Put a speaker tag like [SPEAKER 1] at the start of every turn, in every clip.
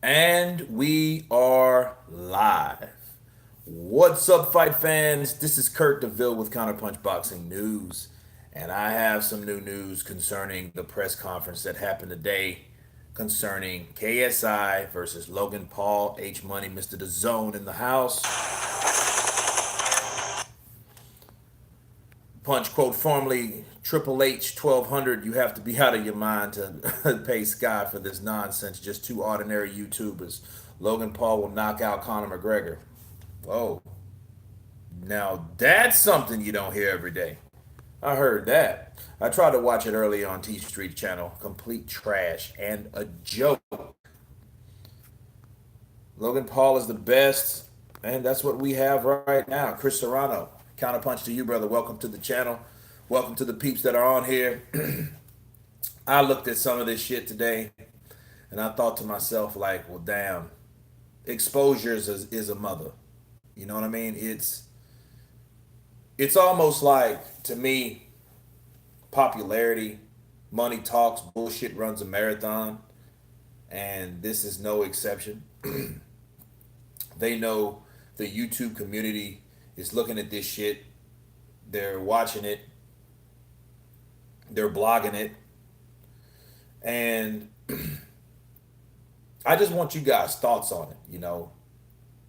[SPEAKER 1] And we are live. What's up, fight fans? This is Kurt DeVille with Counterpunch Boxing News. And I have some new news concerning the press conference that happened today concerning KSI versus Logan Paul. H Money, Mr. The Zone in the house. Punch quote formerly Triple H 1200. You have to be out of your mind to pay Sky for this nonsense. Just two ordinary YouTubers. Logan Paul will knock out Conor McGregor. Whoa. Now that's something you don't hear every day. I heard that. I tried to watch it earlier on T Street channel. Complete trash and a joke. Logan Paul is the best, and that's what we have right now. Chris Serrano, counterpunch to you, brother. Welcome to the channel. Welcome to the peeps that are on here. I looked at some of this shit today, and I thought to myself, like, well, damn, exposure is a mother. You know what I mean? It's almost like, to me, popularity, money talks, bullshit runs a marathon, and this is no exception. They know the YouTube community is looking at this shit. They're watching it. They're blogging it. And I just want you guys' thoughts on it,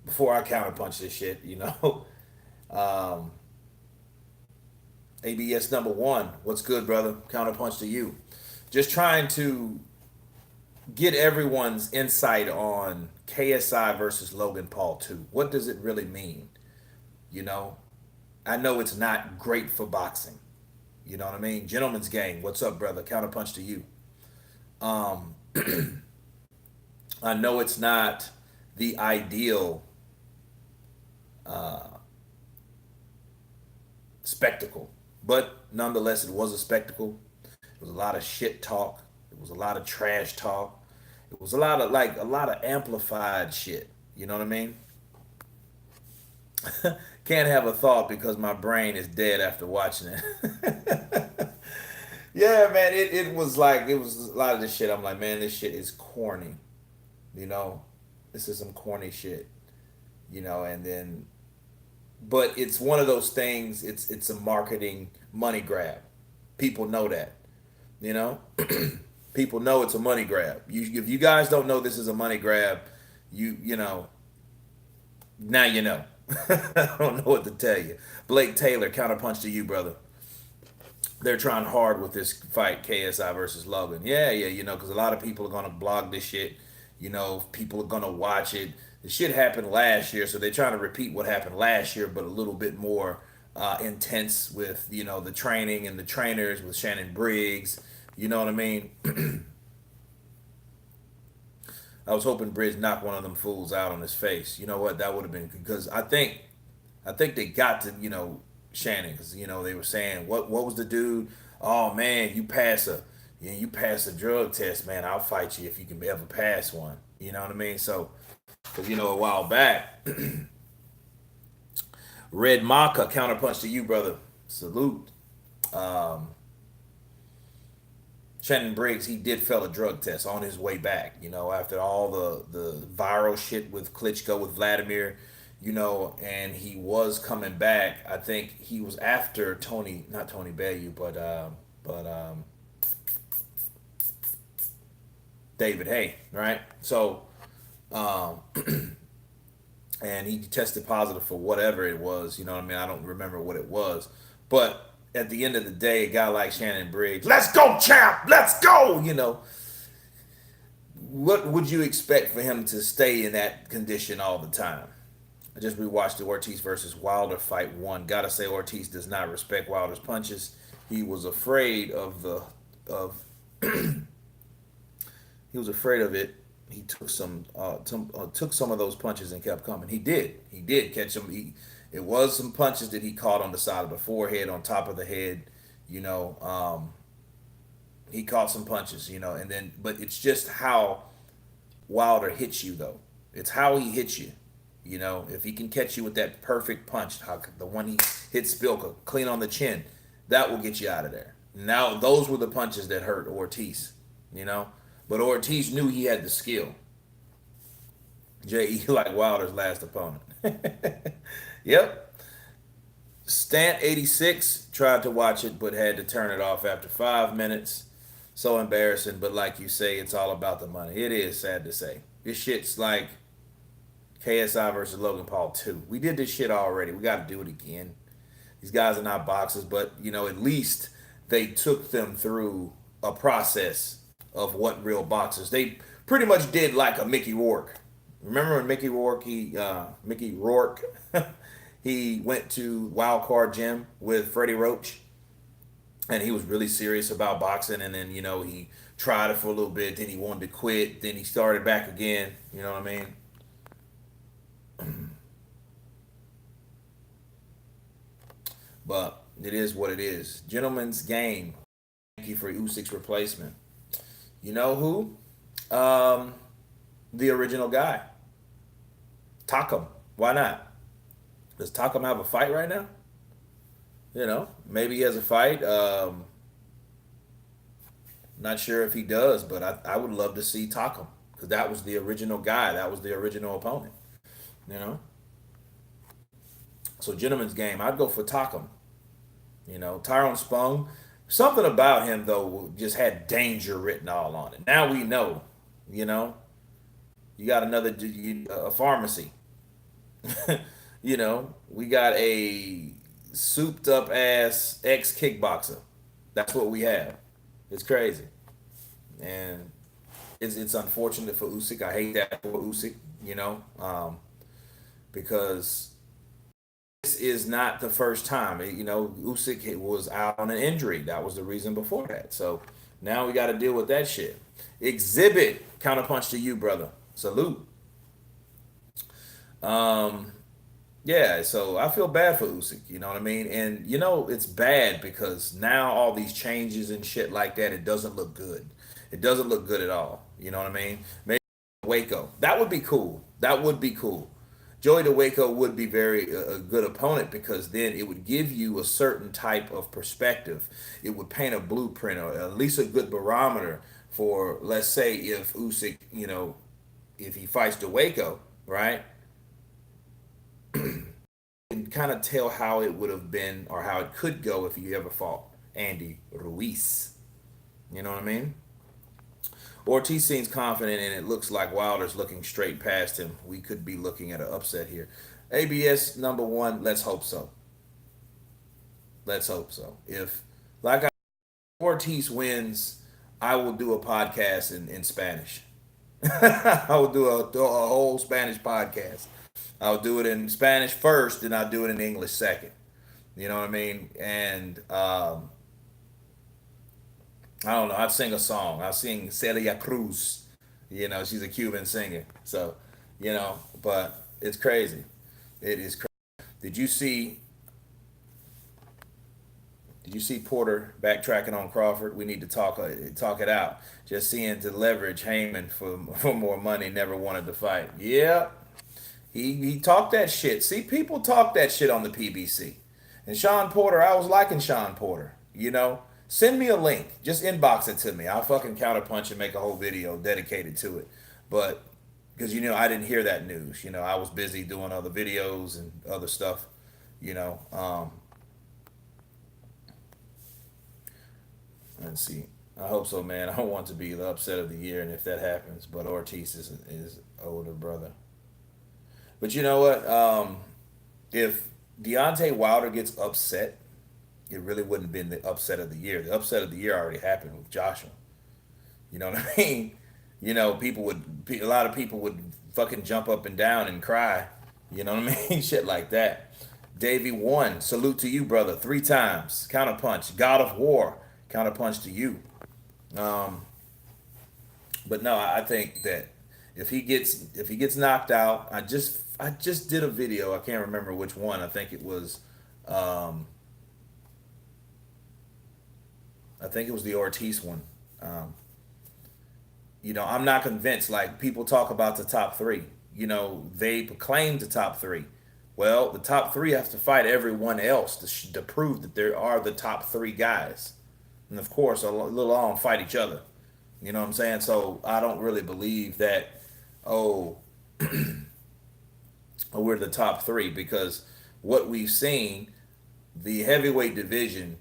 [SPEAKER 1] before I counterpunch this shit. Um, ABS number one, what's good, brother? Counterpunch to you. Just trying to get everyone's insight on KSI versus Logan Paul 2. What does it really mean? You know, I know it's not great for boxing. You know what I mean? Gentleman's game. What's up, brother? Counterpunch to you. Um, I know it's not the ideal uh, spectacle, but nonetheless, it was a spectacle. It was a lot of shit talk. It was a lot of trash talk. It was a lot of amplified shit. You know what I mean? Can't have a thought because my brain is dead after watching it. Yeah, man, it was a lot of this shit. I'm like, man, this shit is corny. You know, this is some corny shit. And then, but it's one of those things. It's a marketing money grab. People know that. You know, people know it's a money grab. If you guys don't know this is a money grab, now you know. I don't know what to tell you. Blake Taylor, counterpunch to you, brother. They're trying hard with this fight, KSI versus Logan. Yeah, yeah, because a lot of people are gonna blog this shit. People are gonna watch it. The shit happened last year, so they're trying to repeat what happened last year, but a little bit more intense with the training and the trainers with Shannon Briggs. You know what I mean? I was hoping Briggs knocked one of them fools out on his face. You know what? That would have been because I think they got to Shannon because they were saying what was the dude? Oh man, you pass a drug test, man. I'll fight you if you can ever pass one. You know what I mean? So because a while back, Red Maka counterpunch to you, brother. Salute. Um, Shannon Briggs, he did fail a drug test on his way back. After all the viral shit with Klitschko with Vladimir, and he was coming back. I think he was after Tony, not Tony Bellew, but David Hay, right? So, um, and he tested positive for whatever it was. You know what I mean? I don't remember what it was, but at the end of the day, a guy like Shannon Briggs, let's go, champ, let's go. What would you expect for him to stay in that condition all the time? I just rewatched the Ortiz versus Wilder fight one. Gotta say, Ortiz does not respect Wilder's punches. He was afraid of the of he was afraid of it. He took some of those punches and kept coming. He did catch them. It was some punches that he caught on the side of the forehead, on top of the head. You know, he caught some punches. And then but it's just how Wilder hits you though. It's how he hits you. If he can catch you with that perfect punch, the one he hit Spilka clean on the chin, that will get you out of there. Now those were the punches that hurt Ortiz. But Ortiz knew he had the skill. JE like Wilder's last opponent. Yep. Stant 86 tried to watch it but had to turn it off after 5 minutes. So embarrassing, but like you say, it's all about the money. It is sad to say. This shit's like KSI versus Logan Paul 2. We did this shit already. We got to do it again. These guys are not boxers, but at least they took them through a process of what real boxers. They pretty much did like a Mickey Rourke. Remember when Mickey Rourke, he went to Wild Card Gym with Freddie Roach, and he was really serious about boxing. And then he tried it for a little bit, then he wanted to quit, then he started back again. You know what I mean? But it is what it is. Gentleman's game. Thank you for Usyk's replacement. You know who? The original guy. Takam. Why not? Does Takam have a fight right now? Maybe he has a fight. Not sure if he does, but I would love to see Takam because that was the original guy. That was the original opponent. You know. So gentleman's game. I'd go for Takam. Tyrone Spong. Something about him though just had danger written all on it. Now we know. You know, you got another a pharmacy. We got a souped up ass ex kickboxer. That's what we have. It's crazy, and it's unfortunate for Usyk. I hate that for Usyk. Because this is not the first time. Usyk was out on an injury. That was the reason before that. So now we got to deal with that shit. Exhibit counterpunch to you, brother. Salute. Um, yeah. So I feel bad for Usyk. You know what I mean? And it's bad because now all these changes and shit like that, it doesn't look good. It doesn't look good at all. You know what I mean? Maybe Waco. That would be cool. That would be cool. Joey DeWaco would be very a good opponent because then it would give you a certain type of perspective. It would paint a blueprint or at least a good barometer for, let's say, if Usyk, if he fights DeWaco, right? And kind of tell how it would have been or how it could go if you ever fought Andy Ruiz. You know what I mean? Ortiz seems confident, and it looks like Wilder's looking straight past him. We could be looking at an upset here. ABS number one. Let's hope so. Let's hope so. If like I, Ortiz wins, I will do a podcast in Spanish. I will do a whole Spanish podcast. I'll do it in Spanish first, then I'll do it in English second. You know what I mean? And I don't know. I'd sing a song. I'll sing Celia Cruz. She's a Cuban singer. So, but it's crazy. It is crazy. Did you see? Did you see Porter backtracking on Crawford? We need to talk it out. Just seeing to leverage Heyman for more money. Never wanted to fight. Yeah, he talked that shit. See, people talk that shit on the PBC. And Sean Porter, I was liking Sean Porter. Send me a link. Just inbox it to me. I'll fucking counterpunch and make a whole video dedicated to it. But because I didn't hear that news. I was busy doing other videos and other stuff. You know, um, let's see. I hope so, man. I don't want to be the upset of the year, and if that happens, but Ortiz is older brother. But you know what? If Deontay Wilder gets upset, it really wouldn't have been the upset of the year. The upset of the year already happened with Joshua. You know what I mean? A lot of people would fucking jump up and down and cry. You know what I mean? Shit like that. Davey won. Salute to you, brother. 3 times. Counterpunch. God of War. Counterpunch to you. Um, but no, I think that if he gets knocked out, I just did a video. I can't remember which one. I think it was um, the Ortiz one. Um, I'm not convinced. Like people talk about the top three. They proclaim the top three. Well, the top three have to fight everyone else to prove that there are the top three guys, and of course, a little on fight each other. You know what I'm saying? So I don't really believe that. Oh, we're the top three because what we've seen, the heavyweight division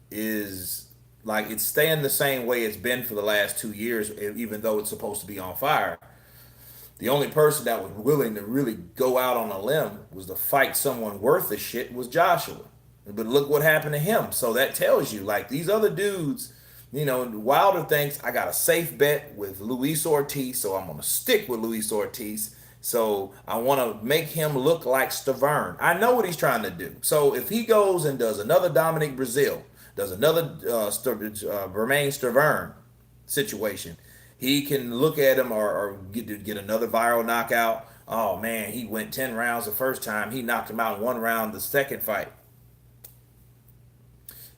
[SPEAKER 1] is like it's staying the same way it's been for the last 2 years, even though it's supposed to be on fire. The only person that was willing to really go out on a limb was to fight someone worth the shit was Joshua. But look what happened to him. So that tells you, like these other dudes, Wilder thinks I got a safe bet with Luis Ortiz, so I'm gonna stick with Luis Ortiz. So I want to make him look like Stavern. I know what he's trying to do. So if he goes and does another Dominic Brazil, does another Bermain Stavern situation, he can look at him or get another viral knockout. Oh man, he went 10 rounds the first time. He knocked him out in 1 round the second fight.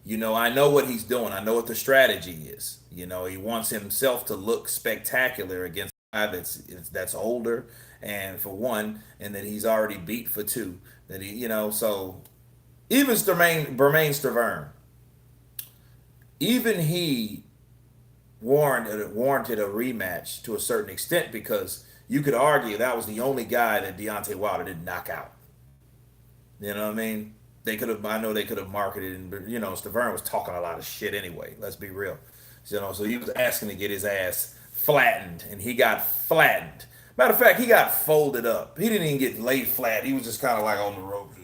[SPEAKER 1] I know what he's doing. I know what the strategy is. He wants himself to look spectacular against a guy that's older, and for one, and that he's already beat for two. That so even Bermain Stavern, even he warranted a rematch to a certain extent because you could argue that was the only guy that Deontay Wilder didn't knock out. You know what I mean? They could have. I know they could have marketed, and Stavern was talking a lot of shit anyway. Let's be real. So he was asking to get his ass flattened, and he got flattened. Matter of fact, he got folded up. He didn't even get laid flat. He was just kind of like on the ropes,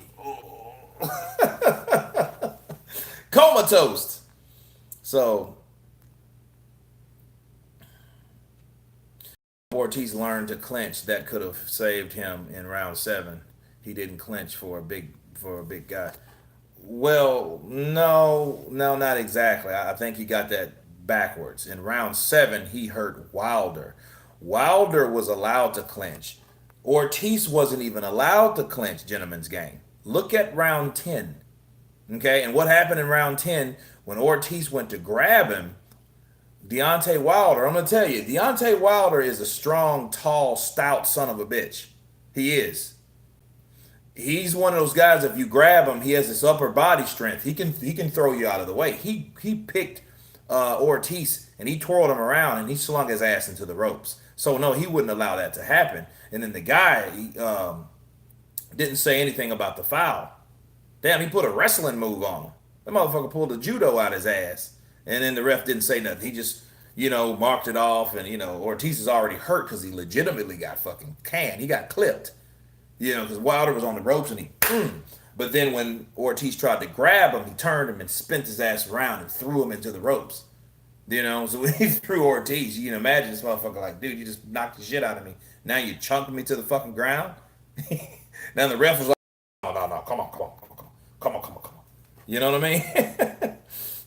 [SPEAKER 1] comatose. So Ortiz learned to clinch. That could have saved him in round seven. He didn't clinch for a big guy. Well, no, no, not exactly. I think he got that backwards. In round seven, he hurt Wilder. Wilder was allowed to clinch. Ortiz wasn't even allowed to clinch, gentlemen's game. Look at round 10. Okay, and what happened in round 10 when Ortiz went to grab him? Deontay Wilder, I'm going to tell you, Deontay Wilder is a strong, tall, stout son of a bitch. He is. He's one of those guys. If you grab him, he has this upper body strength. He can throw you out of the way. He picked Ortiz and he twirled him around and he slung his ass into the ropes. So no, he wouldn't allow that to happen. And then the guy didn't say anything about the foul. Damn, he put a wrestling move on him. That motherfucker pulled the judo out his ass, and then the ref didn't say nothing. He just marked it off, and Ortiz is already hurt because he legitimately got fucking canned. He got clipped. Because Wilder was on the ropes and but then when Ortiz tried to grab him, he turned him and spent his ass around and threw him into the ropes. So when he threw Ortiz, you can imagine this motherfucker like, dude, you just knocked the shit out of me. Now you chunking me to the fucking ground. Now the ref was like, no, no, no, come on. You know what I mean?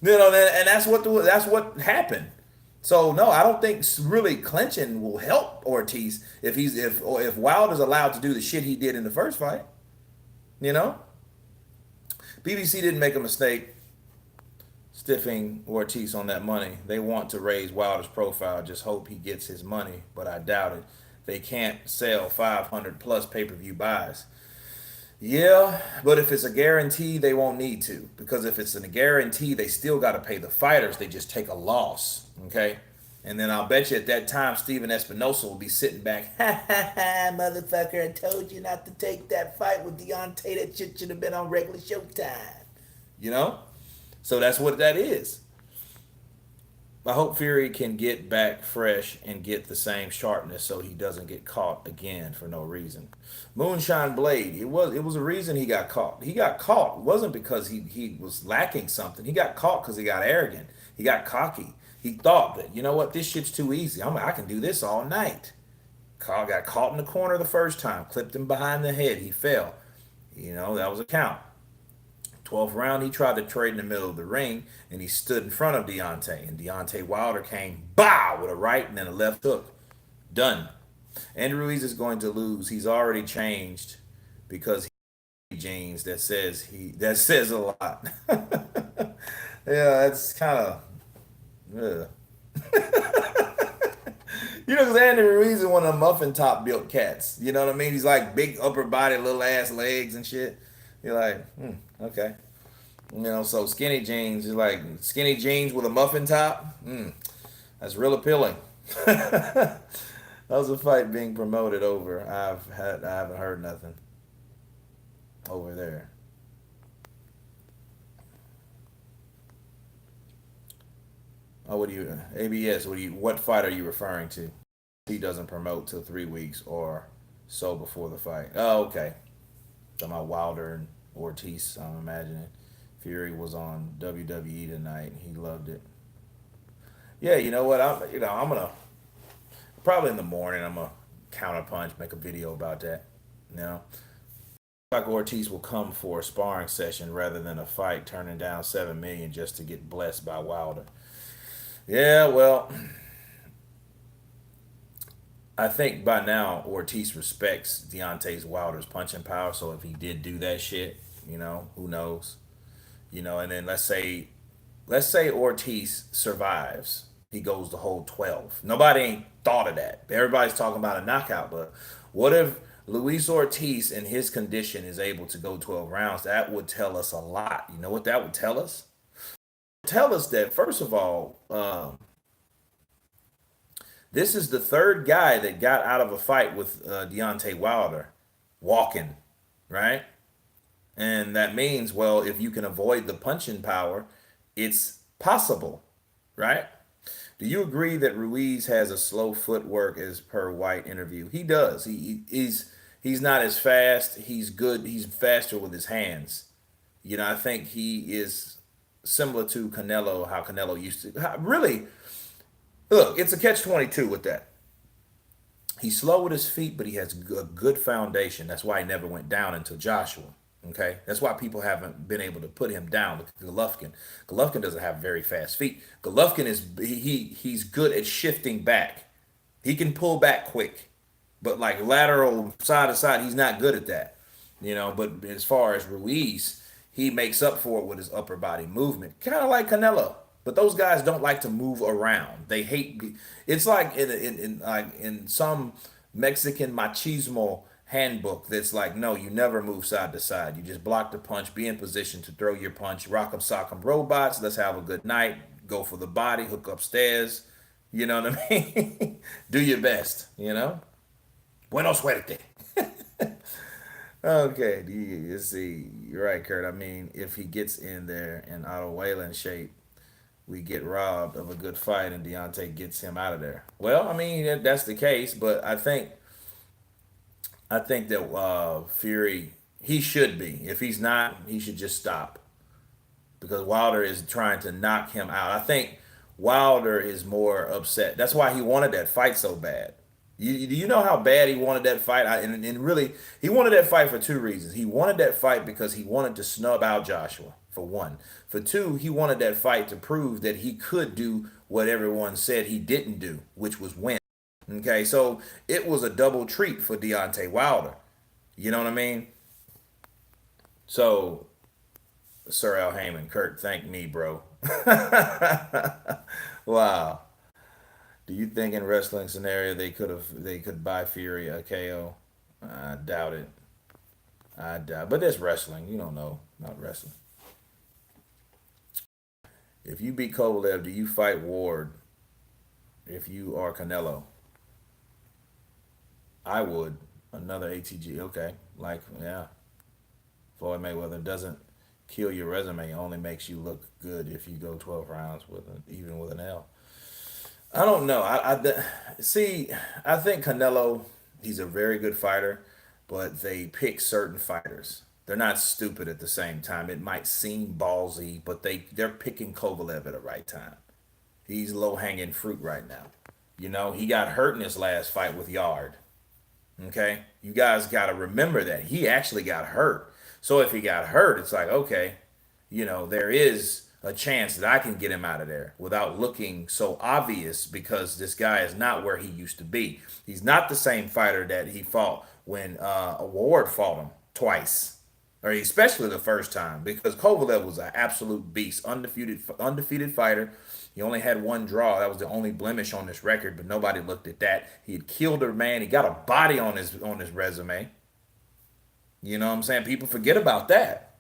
[SPEAKER 1] And that's what happened. So no, I don't think really clinching will help Ortiz if Wilder's allowed to do the shit he did in the first fight. You know, BBC didn't make a mistake stiffing Ortiz on that money. They want to raise Wilder's profile. Just hope he gets his money, but I doubt it. They can't sell 500 plus pay-per-view buys. Yeah, but if it's a guarantee, they won't need to. Because if it's a guarantee, they still got to pay the fighters. They just take a loss. Okay? And then I'll bet you at that time, Steven Espinosa will be sitting back. Ha ha ha, motherfucker, I told you not to take that fight with Deontay. That shit should have been on regular Showtime. You know? So that's what that is. I hope Fury can get back fresh and get the same sharpness so he doesn't get caught again for no reason. Moonshine Blade, it was a reason he got caught. He got caught. It wasn't because he was lacking something. He got caught because he got arrogant. He got cocky. He thought that, you know what, this shit's too easy. I can do this all night. Carl got caught in the corner the first time, clipped him behind the head. He fell. That was a count. 12th round, he tried to trade in the middle of the ring, and he stood in front of Deontay. And Deontay Wilder came, bow, with a right and then a left hook. Done. And Ruiz is going to lose. He's already changed because he jeans that says a lot. Yeah, that's kind of, yeah. Because Andy Ruiz is one of the muffin top built cats. You know what I mean? He's like big upper body, little ass legs and shit. You're like, okay. So skinny jeans, you're like skinny jeans with a muffin top. That's real appealing. How's the fight being promoted over? I haven't heard nothing over there. Oh, what do you ABS? What fight are you referring to? He doesn't promote till 3 weeks or so before the fight. Oh, okay. Talking about Wilder and Ortiz. I'm imagining Fury was on WWE tonight. He loved it. Yeah, you know what? I'm gonna probably in the morning. I'm gonna counterpunch, make a video about that. You know, like Ortiz will come for a sparring session rather than a fight, turning down 7 million just to get blessed by Wilder. Yeah, well, I think by now Ortiz respects Deontay Wilder's punching power. So if he did do that shit, who knows? And then let's say Ortiz survives. He goes the whole 12. Nobody ain't thought of that. Everybody's talking about a knockout, but what if Luis Ortiz in his condition is able to go 12 rounds? That would tell us a lot. You know what that would tell us? Tell us that first of all, this is the third guy that got out of a fight with Deontay Wilder walking, right? And that means, well, if you can avoid the punching power, it's possible, right? Do you agree that Ruiz has a slow footwork as per White interview? He does. He's not as fast. He's good. He's faster with his hands. I think he is similar to Canelo, how Canelo used to. Really, look, it's a catch-22 with that. He's slow with his feet, but he has a good foundation. That's why he never went down until Joshua. Okay, that's why people haven't been able to put him down. Look at Golovkin. Golovkin doesn't have very fast feet. Golovkin he's good at shifting back. He can pull back quick, but like lateral side to side, he's not good at that. But as far as Ruiz, he makes up for it with his upper body movement, kind of like Canelo. But those guys don't like to move around. They hate. It's like in some Mexican machismo handbook that's like, no, you never move side to side. You just block the punch, be in position to throw your punch, rock 'em, sock 'em, robots. Let's have a good night. Go for the body, hook upstairs. You know what I mean? Do your best. Bueno suerte. Okay, you see, you're right, Kurt. I mean, if he gets in there in Otto Whalen shape, we get robbed of a good fight, and Deontay gets him out of there. Well, I mean that's the case, but I think that Fury he should be. If he's not, he should just stop because Wilder is trying to knock him out. I think Wilder is more upset. That's why he wanted that fight so bad. Do you know how bad he wanted that fight? And really, he wanted that fight for two reasons. He wanted that fight because he wanted to snub out Joshua, for one. For two, he wanted that fight to prove that he could do what everyone said he didn't do, which was win. Okay, so it was a double treat for Deontay Wilder. You know what I mean? So, Sir Al Heyman, Kurt, thank me, bro. Wow. Do you think in wrestling scenario they could buy Fury a KO? I doubt it. I doubt. But that's wrestling. You don't know about wrestling. If you beat Kovalev, do you fight Ward? If you are Canelo, I would. Another ATG. Okay. Like yeah, Floyd Mayweather doesn't kill your resume. It only makes you look good if you go 12 rounds even with an L. I don't know. See. I think Canelo. He's a very good fighter, but they pick certain fighters. They're not stupid at the same time. It might seem ballsy, but they're picking Kovalev at the right time. He's low hanging fruit right now. He got hurt in his last fight with Yard. Okay, you guys got to remember that he actually got hurt. So if he got hurt, it's like okay, there is a chance that I can get him out of there without looking so obvious because this guy is not where he used to be. He's not the same fighter that he fought when Ward fought him twice, or especially the first time because Kovalev was an absolute beast, undefeated fighter. He only had one draw. That was the only blemish on this record, but nobody looked at that. He had killed a man. He got a body on his resume. You know what I'm saying? People forget about that.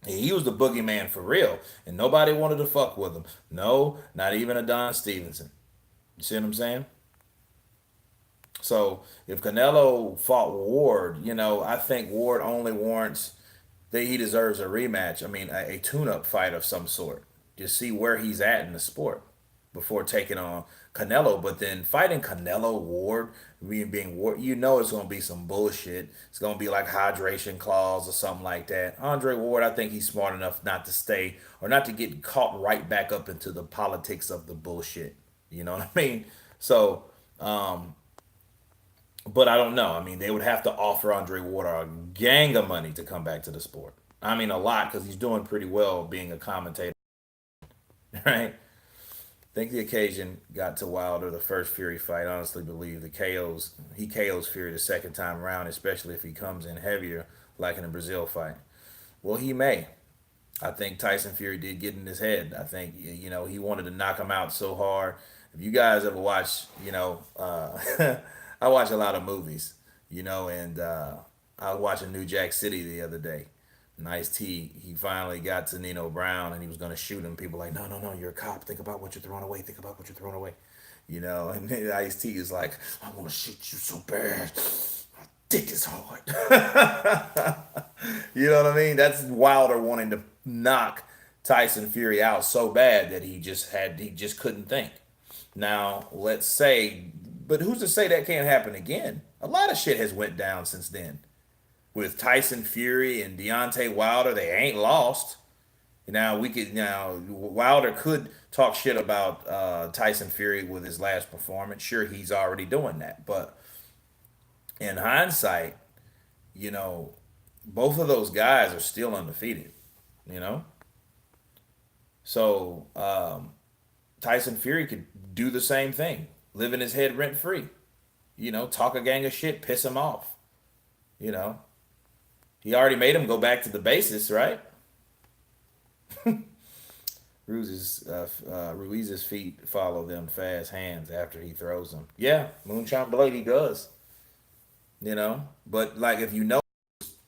[SPEAKER 1] He was the boogeyman for real, and nobody wanted to fuck with him. No, not even a Don Stevenson. You see what I'm saying? So if Canelo fought Ward, I think Ward only warrants that he deserves a rematch. I mean, a tune-up fight of some sort. Just see where he's at in the sport before taking on Canelo. But then fighting Canelo Ward, being Ward, it's going to be some bullshit. It's going to be like hydration clause or something like that. Andre Ward, I think he's smart enough not to stay or not to get caught right back up into the politics of the bullshit. You know what I mean? So, but I don't know. I mean, they would have to offer Andre Ward a gang of money to come back to the sport. I mean, a lot because he's doing pretty well being a commentator, right? I think the occasion got to Wilder the first Fury fight. I honestly believe the KOs Fury the second time around, especially if he comes in heavier, like in the Brazil fight. Well, he may. I think Tyson Fury did get in his head. I think he wanted to knock him out so hard. If you guys ever watch, I watch a lot of movies, and I was watching New Jack City the other day. Nice T. He finally got to Nino Brown and he was gonna shoot him. People like, no, no, no, you're a cop. Think about what you're throwing away. Think about what you're throwing away. And then Ice T is like, I want to shoot you so bad. My dick is hard. You know what I mean? That's Wilder wanting to knock Tyson Fury out so bad that he just couldn't think. Now, let's say, but who's to say that can't happen again? A lot of shit has went down since then. With Tyson Fury and Deontay Wilder, they ain't lost. Now Wilder could talk shit about Tyson Fury with his last performance. Sure, he's already doing that, but in hindsight, you know, both of those guys are still undefeated. You know, so Tyson Fury could do the same thing, live in his head rent free. Talk a gang of shit, piss him off. You know, he already made him go back to the basis, right? Ruiz's feet follow them fast hands after he throws them. Yeah, Moonshot Blade, he does. But like if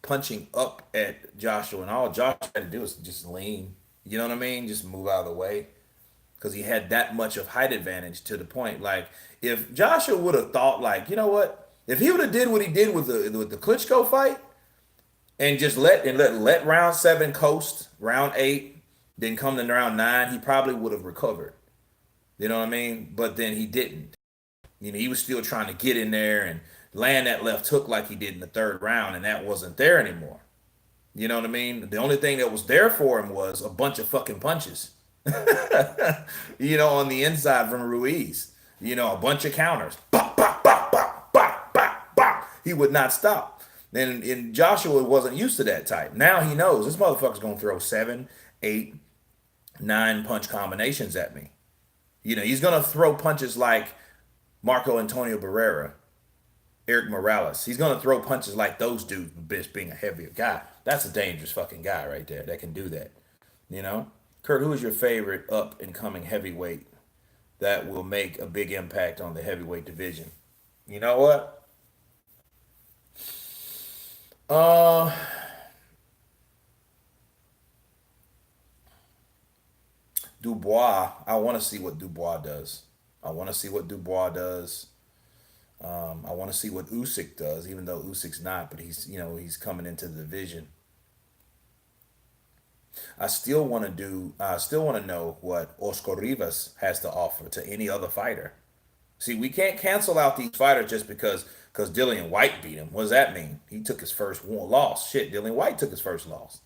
[SPEAKER 1] punching up at Joshua, and all Josh had to do was just lean. You know what I mean? Just move out of the way because he had that much of height advantage to the point. Like if Joshua would have thought, like, you know what? If he would have did what he did with the Klitschko fight and just let round seven coast, round eight, then come to round nine, he probably would have recovered. You know what I mean? But then he didn't. He was still trying to get in there and land that left hook like he did in the third round, and that wasn't there anymore. You know what I mean? The only thing that was there for him was a bunch of fucking punches. On the inside from Ruiz. A bunch of counters. Bop, bop, bop, bop, bop, bop, bop. He would not stop. And Joshua wasn't used to that type. Now he knows this motherfucker's gonna throw 7, 8, 9 punch combinations at me. He's gonna throw punches like Marco Antonio Barrera, Eric Morales. He's gonna throw punches like those dudes, bitch being a heavier guy. That's a dangerous fucking guy right there that can do that. You know? Kurt, who is your favorite up and coming heavyweight that will make a big impact on the heavyweight division? You know what? Uh Dubois. I want to see what Dubois does. I want to see what Dubois does. I want to see what Usyk does, even though Usyk's not, but he's coming into the division. I still want to know what Oscar Rivas has to offer to any other fighter. See, we can't cancel out these fighters just because Dillian White beat him. What does that mean? He took his first loss. Shit, Dillian White took his first loss.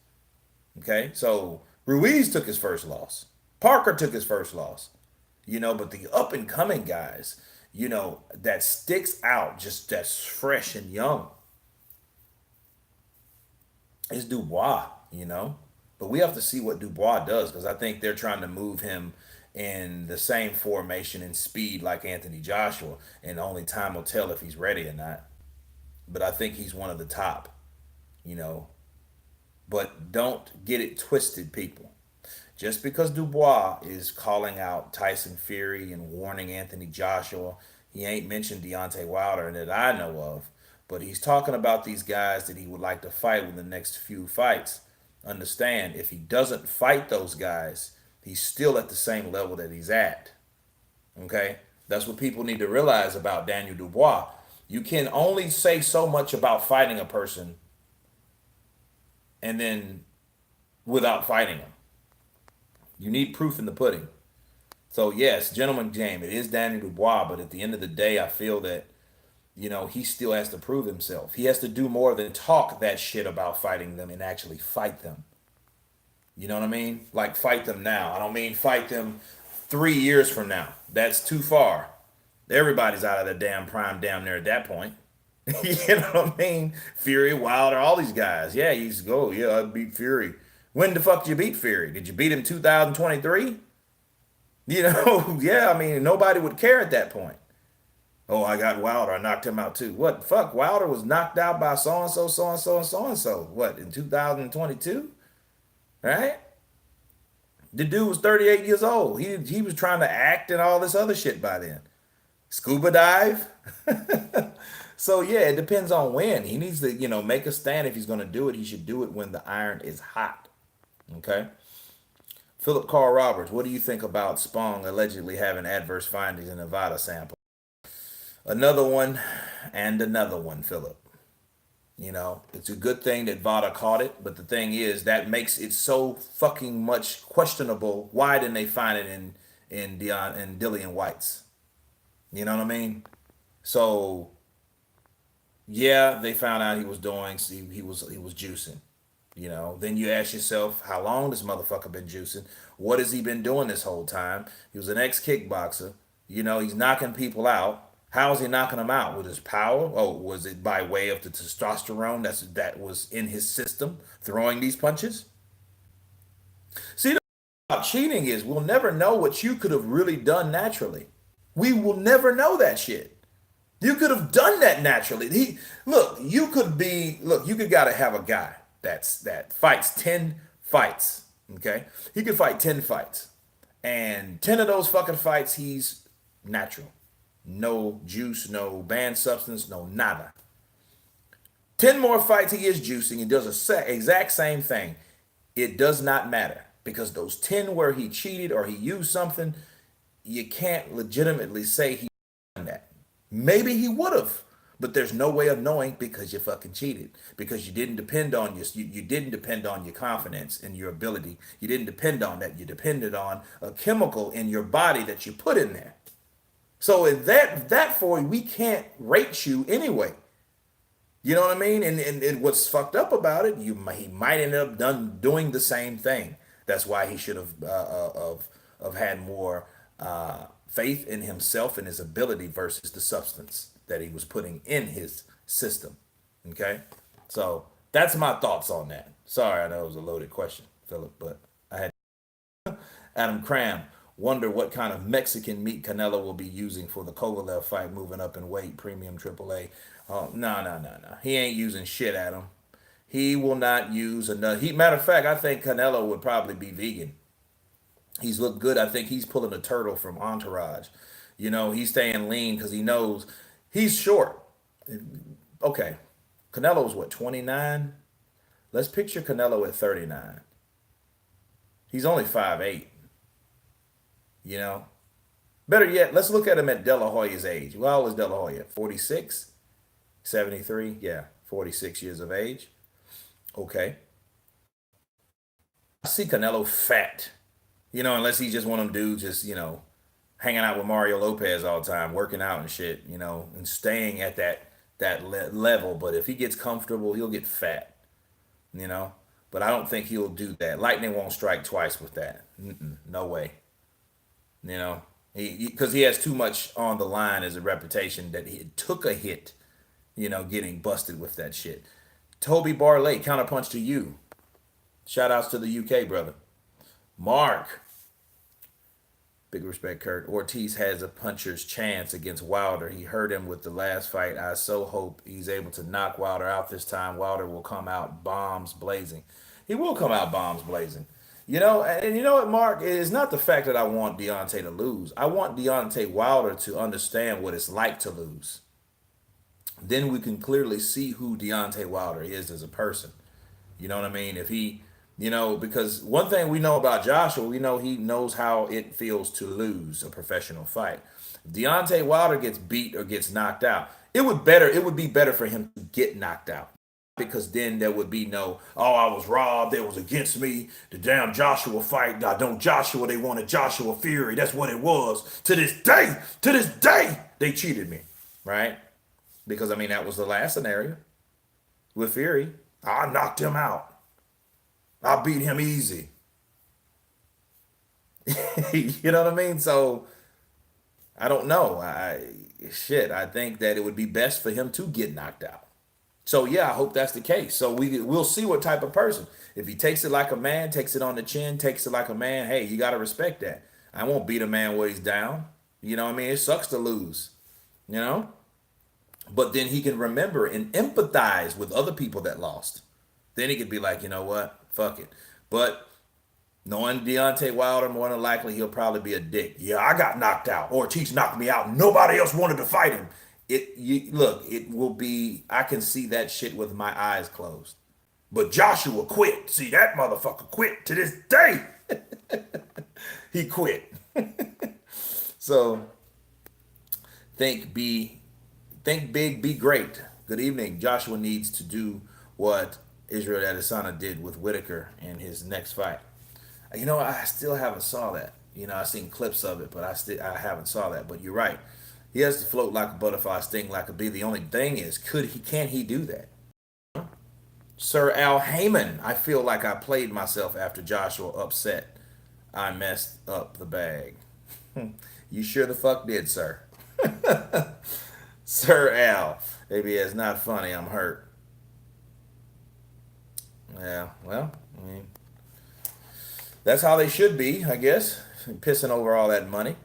[SPEAKER 1] Okay, so Ruiz took his first loss. Parker took his first loss. But the up and coming guys, that sticks out, just that's fresh and young, is Dubois. But we have to see what Dubois does because I think they're trying to move him in the same formation and speed like Anthony Joshua, and only time will tell if he's ready or not. But I think he's one of the top, you know. But don't get it twisted, people. Just because Dubois is calling out Tyson Fury and warning Anthony Joshua, he ain't mentioned Deontay Wilder that I know of. But he's talking about these guys that he would like to fight in the next few fights. Understand, if he doesn't fight those guys, he's still at the same level that he's at. Okay? That's what people need to realize about Daniel Dubois. You can only say so much about fighting a person and then without fighting them. You need proof in the pudding. So yes, gentleman game, it is Danny Dubois, but at the end of the day, I feel that he still has to prove himself. He has to do more than talk that shit about fighting them and actually fight them. You know what I mean? Like fight them now. I don't mean fight them 3 years from now. That's too far. Everybody's out of their damn prime damn near at that point. You know what I mean? Fury, Wilder, all these guys. Yeah, you used to go, yeah, I beat Fury. When the fuck did you beat Fury? Did you beat him 2023? Yeah, I mean, nobody would care at that point. Oh, I got Wilder. I knocked him out too. What? Fuck, Wilder was knocked out by so and so, so and so, and so and so. What, in 2022? Right? The dude was 38 years old. He was trying to act and all this other shit by then. Scuba dive. So yeah, it depends on when. He needs to, make a stand. If he's gonna do it, he should do it when the iron is hot. Okay. Philip Carl Roberts, what do you think about Spong allegedly having adverse findings in Nevada sample? Another one and another one, Philip. It's a good thing that Vada caught it, but the thing is that makes it so fucking much questionable. Why didn't they find it in Dillian White's? You know what I mean? So yeah, they found out he was doing. He was juicing. Then you ask yourself, how long this motherfucker been juicing? What has he been doing this whole time? He was an ex-kickboxer. He's knocking people out. How is he knocking them out? With his power? Oh, was it by way of the testosterone that was in his system, throwing these punches? See, the thing about cheating is we'll never know what you could have really done naturally. We will never know that shit. You could have done that naturally. You could gotta have a guy that fights 10 fights. Okay? He could fight 10 fights. And 10 of those fucking fights, he's natural. No juice, no banned substance, no nada. 10 more fights, he is juicing. He does the exact same thing. It does not matter because those 10 where he cheated or he used something, you can't legitimately say he done that. Maybe he would have, but there's no way of knowing because you fucking cheated. Because you didn't depend on you didn't depend on your confidence and your ability. You didn't depend on that. You depended on a chemical in your body that you put in there. So in that for we can't rate you anyway. You know what I mean? And what's fucked up about it, he might end up doing the same thing. That's why he should have had more faith in himself and his ability versus the substance that he was putting in his system. Okay, so that's my thoughts on that. Sorry, I know it was a loaded question, Philip, but I had Adam Cram. Wonder what kind of Mexican meat Canelo will be using for the Kovalev fight, moving up in weight, premium AAA. Oh, no, no, no, no. He ain't using shit, Adam. He will not use another. Matter of fact, I think Canelo would probably be vegan. He's looked good. I think he's pulling a turtle from Entourage. He's staying lean because he knows he's short. Okay, Canelo's what, 29? Let's picture Canelo at 39. He's only 5'8". You know, better yet, let's look at him at De La Hoya's age. How old is De La Hoya? 46, 73. Yeah, 46 years of age. Okay. I see Canelo fat. Unless he's just one of them dudes just, hanging out with Mario Lopez all the time, working out and shit, and staying at that level. But if he gets comfortable, he'll get fat, you know. But I don't think he'll do that. Lightning won't strike twice with that. No way. You know, because he has too much on the line as a reputation that he took a hit, getting busted with that shit. Toby Barley, counterpunch to you. Shout outs to the UK, brother. Mark. Big respect, Kurt. Ortiz has a puncher's chance against Wilder. He hurt him with the last fight. I so hope he's able to knock Wilder out this time. Wilder will come out bombs blazing. He will come out bombs blazing. And you know what, Mark? It is not the fact that I want Deontay to lose. I want Deontay Wilder to understand what it's like to lose. Then we can clearly see who Deontay Wilder is as a person. You know what I mean? If he, because one thing we know about Joshua, we know he knows how it feels to lose a professional fight. If Deontay Wilder gets beat or gets knocked out, It would be better for him to get knocked out because then there would be no, oh, I was robbed, it was against me, the damn Joshua fight, I don't Joshua, they wanted Joshua Fury, that's what it was. To this day, they cheated me, right? Because I mean that was the last scenario with Fury. I knocked him out. I beat him easy. You know what I mean? So I don't know. I think that it would be best for him to get knocked out. So yeah, I hope that's the case. So we'll see what type of person. If he takes it like a man, takes it on the chin, takes it like a man, hey, you got to respect that. I won't beat a man where he's down. You know what I mean? It sucks to lose, you know? But then he can remember and empathize with other people that lost. Then he could be like, you know what? Fuck it. But knowing Deontay Wilder, more than likely he'll probably be a dick. Yeah, I got knocked out. Ortiz knocked me out. Nobody else wanted to fight him. Look, it will be. I can see that shit with my eyes closed. But Joshua quit. See that motherfucker quit to this day. He quit. So think be think big, be great. Good evening. Joshua needs to do what Israel Adesanya did with Whitaker in his next fight. You know, I still haven't saw that. You know, I've seen clips of it, but I haven't saw that. But you're right. He has to float like a butterfly, sting like a bee. The only thing is, can he do that? Sir Al Heyman, I feel like I played myself after Joshua upset. I messed up the bag. You sure the fuck did, sir. Sir Al. Maybe it's not funny. I'm hurt. Yeah, well, I mean, that's how they should be, I guess. Pissing over all that money.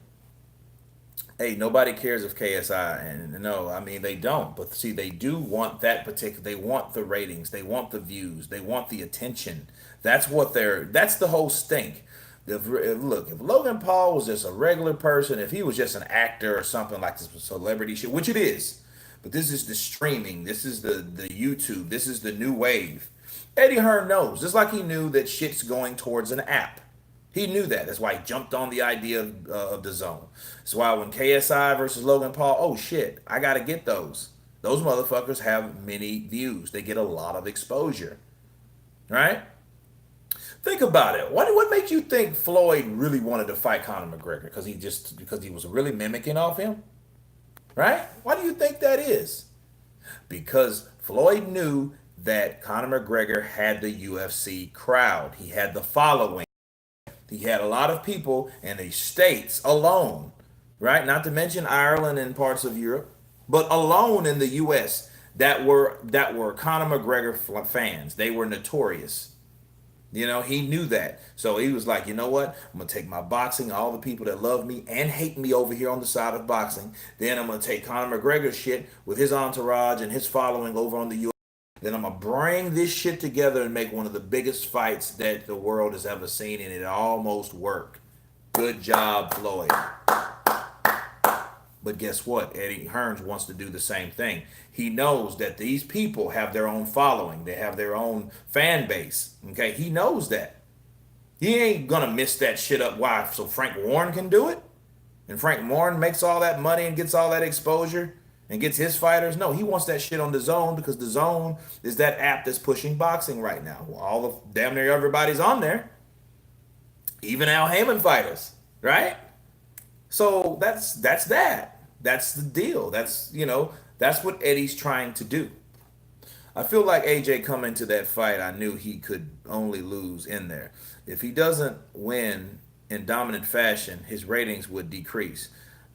[SPEAKER 1] Hey, nobody cares if KSI, and no, I mean they don't. But see, they do want that particular. They want the ratings. They want the views. They want the attention. That's what they're. That's the whole stink. Look, if Logan Paul was just a regular person, if he was just an actor or something like this celebrity shit, which it is, but this is the streaming. This is the YouTube. This is the new wave. Eddie Hearn knows, just like he knew that shit's going towards an app. He knew that. That's why he jumped on the idea of the zone. That's why when KSI versus Logan Paul, oh shit, I got to get those. Those motherfuckers have many views. They get a lot of exposure. Right? Think about it. What made you think Floyd really wanted to fight Conor McGregor? Because he was really mimicking off him? Right? Why do you think that is? Because Floyd knew that Conor McGregor had the UFC crowd. He had the following. He had a lot of people in the States alone, right? Not to mention Ireland and parts of Europe, but alone in the US that were Conor McGregor fans. They were notorious. You know, he knew that. So he was like, you know what? I'm going to take my boxing, all the people that love me and hate me over here on the side of boxing. Then I'm going to take Conor McGregor's shit with his entourage and his following over on the US. Then I'm going to bring this shit together and make one of the biggest fights that the world has ever seen. And it almost worked. Good job, Floyd. But guess what? Eddie Hearns wants to do the same thing. He knows that these people have their own following. They have their own fan base. Okay, he knows that. He ain't gonna miss that shit up. Why? So Frank Warren can do it? And Frank Warren makes all that money and gets all that exposure and gets his fighters? No, he wants that shit on the Zone because the Zone is that app that's pushing boxing right now. Well, all of damn near everybody's on there. Even Al Heyman fighters, right? So that's that. That's the deal. That's what Eddie's trying to do. I feel like AJ coming to that fight, I knew he could only lose in there. If he doesn't win in dominant fashion, his ratings would decrease.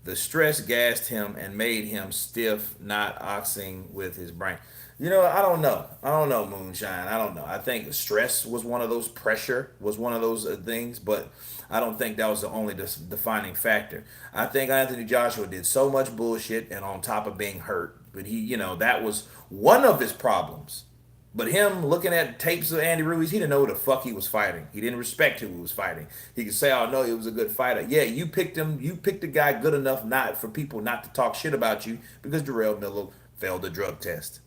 [SPEAKER 1] The stress gassed him and made him stiff, not oxing with his brain. You know, I don't know. I don't know, Moonshine. I don't know. I think stress was one of those, pressure was one of those things, but I don't think that was the only defining factor. I think Anthony Joshua did so much bullshit and on top of being hurt, but that was one of his problems. But him looking at tapes of Andy Ruiz, he didn't know who the fuck he was fighting. He didn't respect who he was fighting. He could say, "Oh no, he was a good fighter." Yeah, you picked him. You picked a guy good enough not for people not to talk shit about you because Jarrell Miller failed the drug test.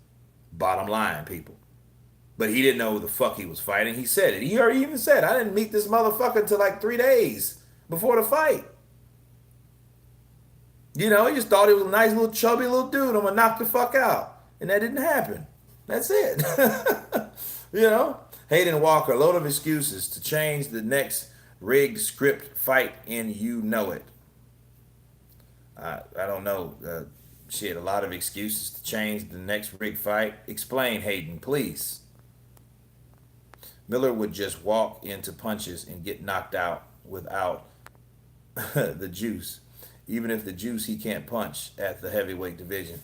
[SPEAKER 1] Bottom line, people. But he didn't know who the fuck he was fighting. He said it. He already even said, "I didn't meet this motherfucker until like 3 days before the fight." He just thought he was a nice little chubby little dude. I'm gonna knock the fuck out, and that didn't happen. That's it. you know, Hayden Walker, load of excuses to change the next rigged script fight, and you know it. I don't know. Shit, a lot of excuses to change the next rigged fight. Explain, Hayden, please. Miller would just walk into punches and get knocked out without the juice. Even if the juice he can't punch at the heavyweight division.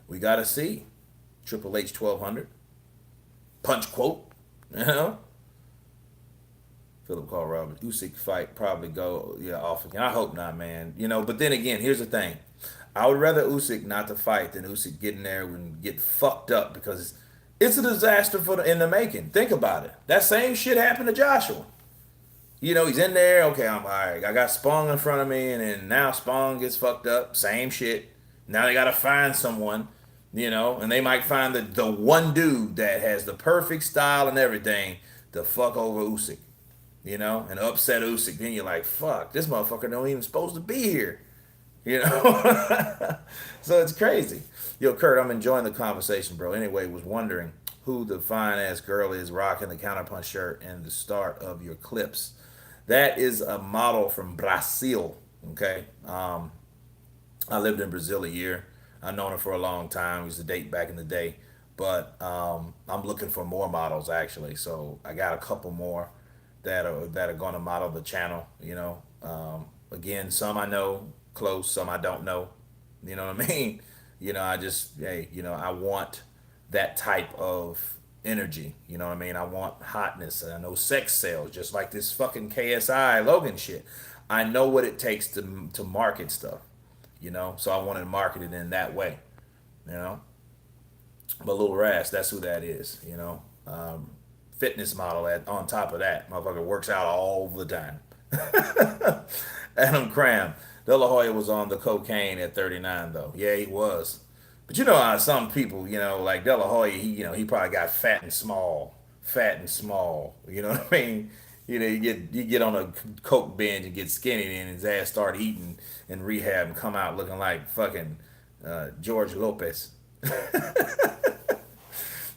[SPEAKER 1] We gotta see. Triple H 1200. Punch quote. You know? Philip Carl Roberts. Usyk fight probably go off again. I hope not, man. But then again, here's the thing. I would rather Usyk not to fight than Usyk get in there and get fucked up because it's a disaster in the making. Think about it. That same shit happened to Joshua. He's in there. Okay, I'm all right. I got Spong in front of me, and then now Spong gets fucked up. Same shit. Now they got to find someone, and they might find the one dude that has the perfect style and everything to fuck over Usyk, and upset Usyk. Then you're like, fuck, this motherfucker don't even supposed to be here, you know? So it's crazy. Yo, Kurt, I'm enjoying the conversation, bro. Anyway, was wondering who the fine ass girl is rocking the counterpunch shirt and the start of your clips. That is a model from Brazil. Okay. I lived in Brazil a year. I've known her for a long time. We used to date back in the day. But I'm looking for more models actually. So I got a couple more that are going to model the channel. Again, some I know close, some I don't know. You know what I mean? I just hey, I want that type of energy. You know what I mean? I want hotness. And I know sex sells, just like this fucking KSI Logan shit. I know what it takes to market stuff. So I want to market it in that way. You know, but Lil Ras, that's who that is. Fitness model on top of that, motherfucker works out all the time. Adam Cram, De La Hoya was on the cocaine at 39 though. Yeah, he was. But you know how some people, like De La Hoya, he probably got fat and small. You know what I mean? You get on a coke binge and get skinny, and his ass start eating in rehab and come out looking like fucking George Lopez.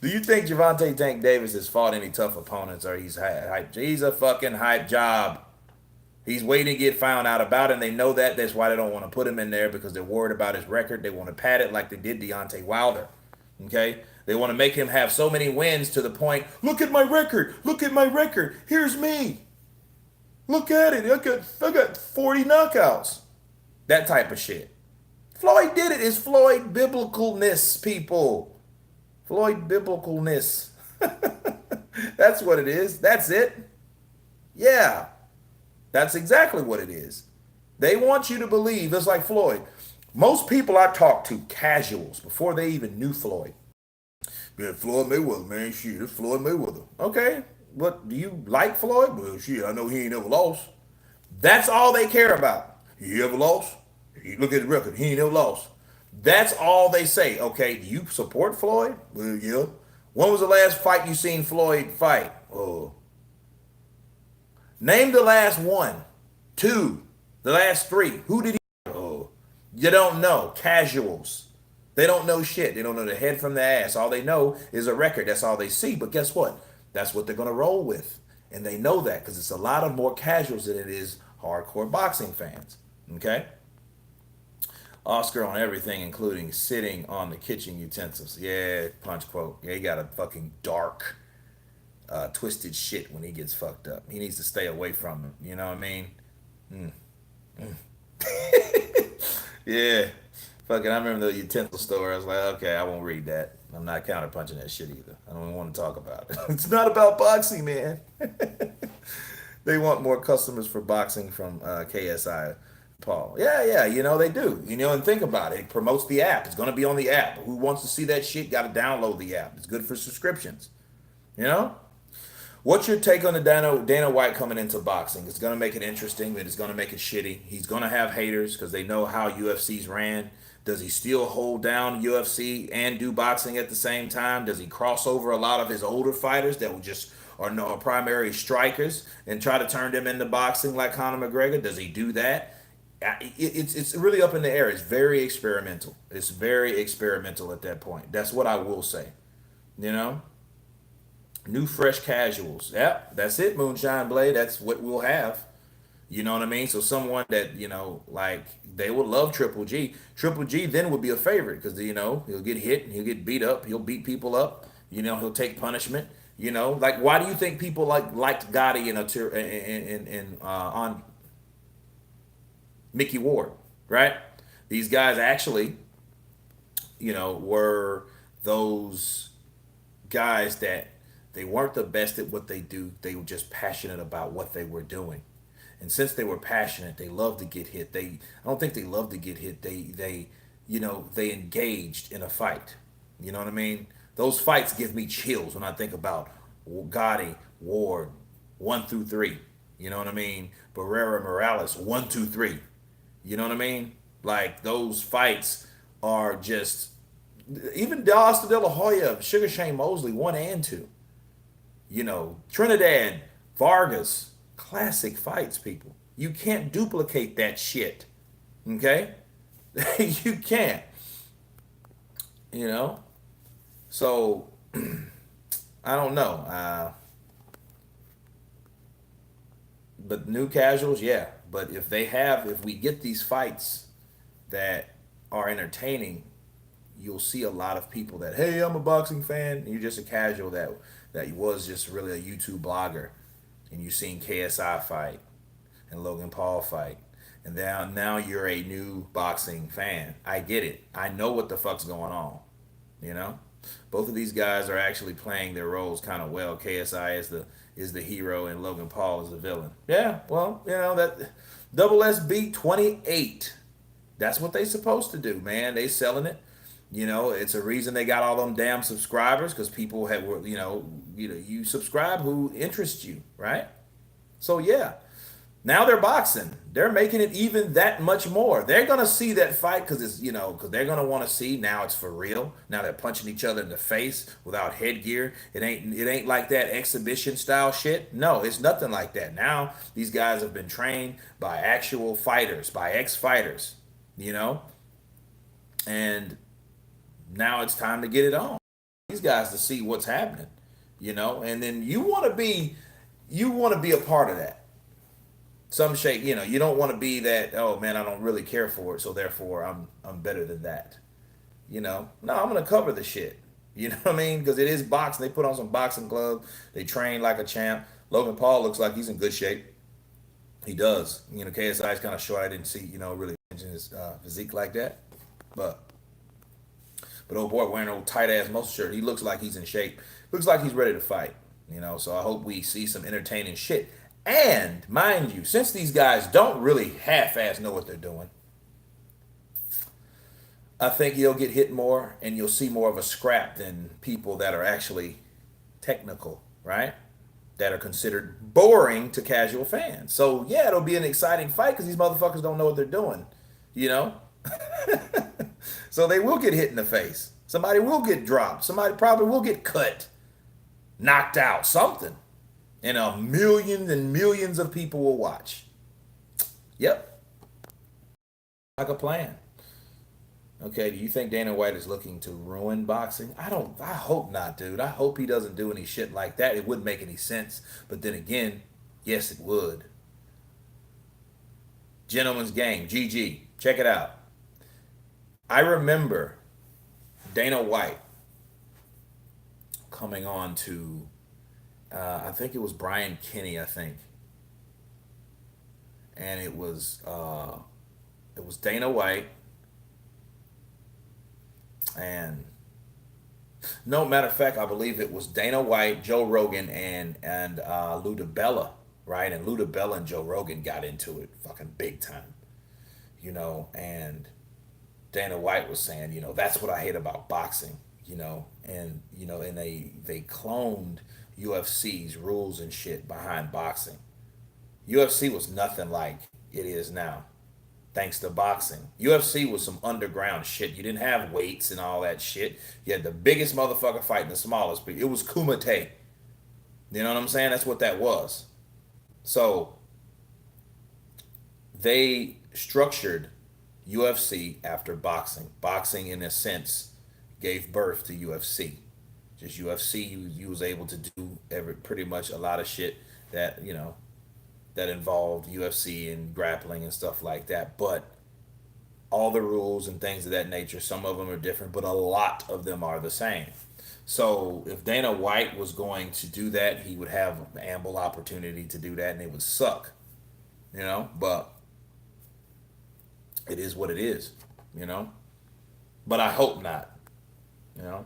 [SPEAKER 1] Do you think Javante Tank Davis has fought any tough opponents, or he's hype? He's a fucking hype job. He's waiting to get found out about it, and they know that. That's why they don't want to put him in there because they're worried about his record. They want to pad it like they did Deontay Wilder. Okay? They want to make him have so many wins to the point, look at my record. Look at my record. Here's me. Look at it. I got 40 knockouts. That type of shit. Floyd did it. It's Floyd biblicalness, people. Floyd biblicalness. That's what it is. That's it. Yeah. That's exactly what it is. They want you to believe, it's like Floyd. Most people I talk to, casuals, before they even knew Floyd. Yeah, Floyd Mayweather, man, shit, it's Floyd Mayweather. Okay, but do you like Floyd? Well, shit, I know he ain't never lost. That's all they care about. He ever lost? Look at his record, he ain't never lost. That's all they say. Okay, do you support Floyd? Well, yeah. When was the last fight you seen Floyd fight? Oh, name the last one, two, the last three. Who did he? Oh, you don't know. Casuals. They don't know shit. They don't know the head from the ass. All they know is a record. That's all they see. But guess what? That's what they're going to roll with. And they know that because it's a lot of more casuals than it is hardcore boxing fans. Okay? Oscar on everything, including sitting on the kitchen utensils. Yeah, punch quote. Yeah, he got a fucking dark twisted shit when he gets fucked up. He needs to stay away from him. You know what I mean? Mm. Yeah. Fucking, I remember the utensil store. I was like, okay, I won't read that. I'm not counterpunching that shit either. I don't even want to talk about it. It's not about boxing, man. They want more customers for boxing from KSI Paul. Yeah, yeah, they do. And think about it. It promotes the app. It's going to be on the app. Who wants to see that shit? Got to download the app. It's good for subscriptions. You know? What's your take on the Dana White coming into boxing? It's going to make it interesting, but it's going to make it shitty. He's going to have haters because they know how UFC's ran. Does he still hold down UFC and do boxing at the same time? Does he cross over a lot of his older fighters that will just are no primary strikers and try to turn them into boxing like Conor McGregor? Does he do that? It's really up in the air. It's very experimental. It's very experimental at that point. That's what I will say. You know, new fresh casuals. Yep, that's it. Moonshine Blade. That's what we'll have. You know what I mean? So someone that like they would love Triple G. Triple G then would be a favorite because he'll get hit and he'll get beat up. He'll beat people up. He'll take punishment. Like why do you think people liked Gotti and on Mickey Ward, right? These guys actually, were those guys that they weren't the best at what they do. They were just passionate about what they were doing. And since they were passionate, they loved to get hit. I don't think they loved to get hit. They engaged in a fight. You know what I mean? Those fights give me chills when I think about Gotti, Ward, 1 through 3. You know what I mean? Barrera Morales, 1, 2, 3. You know what I mean? Like those fights are just even Austin De La Hoya, Sugar Shane Mosley, 1 and 2. Trinidad, Vargas, classic fights, people. You can't duplicate that shit. Okay? You can't. You know? So, I don't know. But new casuals, yeah. But if we get these fights that are entertaining, you'll see a lot of people that, hey, I'm a boxing fan. And you're just a casual that was just really a YouTube blogger. And you've seen KSI fight and Logan Paul fight. And now you're a new boxing fan. I get it. I know what the fuck's going on. You know? Both of these guys are actually playing their roles kind of well. KSI is the hero and Logan Paul is the villain. Yeah, well, that Double SB 28. That's what they supposed to do, man. They selling it. It's a reason they got all them damn subscribers because people you subscribe who interests you, right? So yeah, now they're boxing. They're making it even that much more. They're gonna see that fight because because they're gonna want to see now it's for real. Now they're punching each other in the face without headgear. It ain't like that exhibition style shit. No, it's nothing like that. Now these guys have been trained by actual fighters, by ex-fighters, and now it's time to get it on. These guys to see what's happening, and then you want to be a part of that. Some shape, you don't want to be that, oh man, I don't really care for it, so therefore I'm better than that. No, I'm gonna cover the shit. You know what I mean? Because it is boxing. They put on some boxing gloves. They train like a champ. Logan Paul looks like he's in good shape. He does. KSI is kind of short. I didn't see, really mention his physique like that. But old boy wearing an old tight ass muscle shirt, he looks like he's in shape. Looks like he's ready to fight. So I hope we see some entertaining shit. And mind you, since these guys don't really half-ass know what they're doing, I think you'll get hit more and you'll see more of a scrap than people that are actually technical, right? That are considered boring to casual fans. So yeah, it'll be an exciting fight because these motherfuckers don't know what they're doing, you know? So they will get hit in the face. Somebody will get dropped. Somebody probably will get cut, knocked out, something. And millions and millions of people will watch. Yep. Like a plan. Okay, do you think Dana White is looking to ruin boxing? I hope not, dude. I hope he doesn't do any shit like that. It wouldn't make any sense. But then again, yes, it would. Gentleman's Game, GG. Check it out. I remember Dana White coming on to, I think it was Brian Kenny, I think. And it was Dana White. And no, matter of fact, I believe it was Dana White, Joe Rogan, and Lou DiBella, right? And Lou DiBella and Joe Rogan got into it fucking big time, and Dana White was saying, that's what I hate about boxing, and they cloned UFC's rules and shit behind boxing. UFC was nothing like it is now. Thanks to boxing. UFC was some underground shit. You didn't have weights and all that shit. You had the biggest motherfucker fighting the smallest. But it was Kumite. You know what I'm saying? That's what that was. So they structured UFC after boxing. Boxing, in a sense, gave birth to UFC. Just UFC, you was able to do pretty much a lot of shit that that involved UFC and grappling and stuff like that. But all the rules and things of that nature, some of them are different, but a lot of them are the same. So if Dana White was going to do that, he would have ample opportunity to do that, and it would suck, But it is what it is, you know. But I hope not, you know.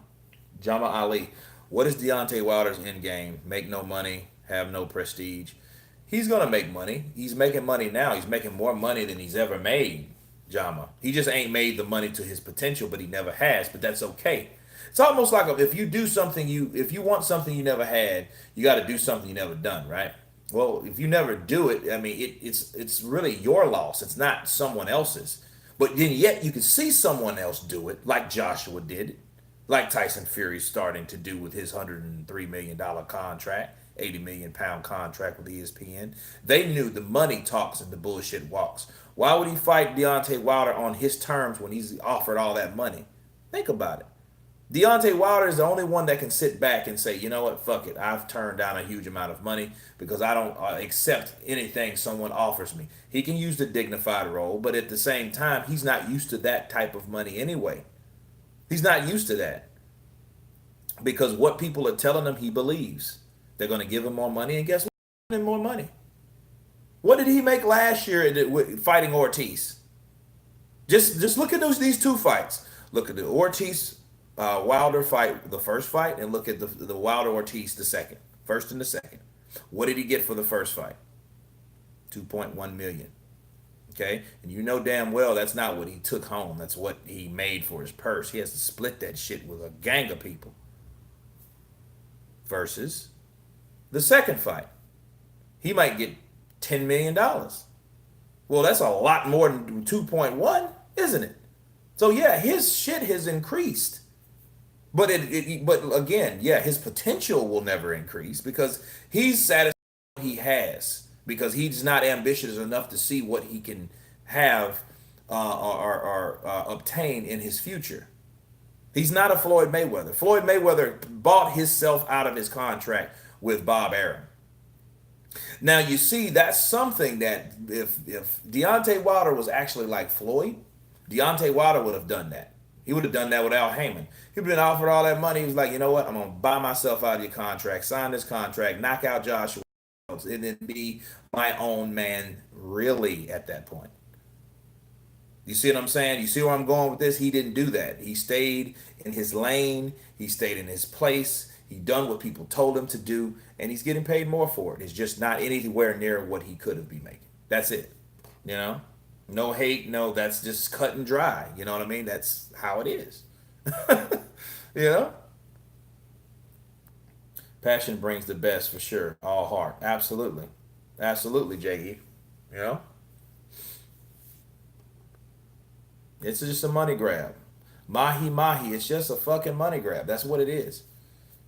[SPEAKER 1] Jama Ali, what is Deontay Wilder's end game? Make no money, have no prestige. He's gonna make money. He's making money now. He's making more money than he's ever made. Jama. He just ain't made the money to his potential, but he never has. But that's okay. It's almost like if you do something if you want something you never had, you got to do something you never done, right? Well, if you never do it, I mean, it's really your loss. It's not someone else's. But then yet you can see someone else do it, like Joshua did, like Tyson Fury's starting to do with his $103 million contract, 80 million pound contract with ESPN. They knew the money talks and the bullshit walks. Why would he fight Deontay Wilder on his terms when he's offered all that money? Think about it. Deontay Wilder is the only one that can sit back and say, you know what, fuck it. I've turned down a huge amount of money because I don't accept anything someone offers me. He can use the dignified role, but at the same time, he's not used to that type of money anyway. He's not used to that because what people are telling him, he believes. They're going to give him more money, and guess what? Give him more money. What did he make last year fighting Ortiz? Just look at these two fights. Look at the Ortiz Wilder fight, the first fight, and look at the Wilder Ortiz the second, first and the second. What did he get for the first fight? 2.1 million. Okay, and you know damn well that's not what he took home. That's what he made for his purse. He has to split that shit with a gang of people. Versus the second fight, he might get $10 million. Well, that's a lot more than 2.1, isn't it? So yeah, his shit has increased. But but again, yeah, his potential will never increase because he's satisfied with what he has because he's not ambitious enough to see what he can have or obtain in his future. He's not a Floyd Mayweather. Floyd Mayweather bought himself out of his contract with Bob Arum. Now you see that's something that if Deontay Wilder was actually like Floyd, Deontay Wilder would have done that. He would have done that with Al Heyman. He'd been offered all that money. He was like, you know what? I'm gonna buy myself out of your contract, sign this contract, knock out Joshua, and then be my own man. Really, at that point, you see what I'm saying? You see where I'm going with this? He didn't do that. He stayed in his lane. He stayed in his place. He done what people told him to do, and he's getting paid more for it. It's just not anywhere near what he could have been making. That's it. You know? No hate, no, that's just cut and dry. You know what I mean? That's how it is. You know? Passion brings the best for sure. All heart. Absolutely. Absolutely, J.E. You know? It's just a money grab. Mahi mahi. It's just a fucking money grab. That's what it is.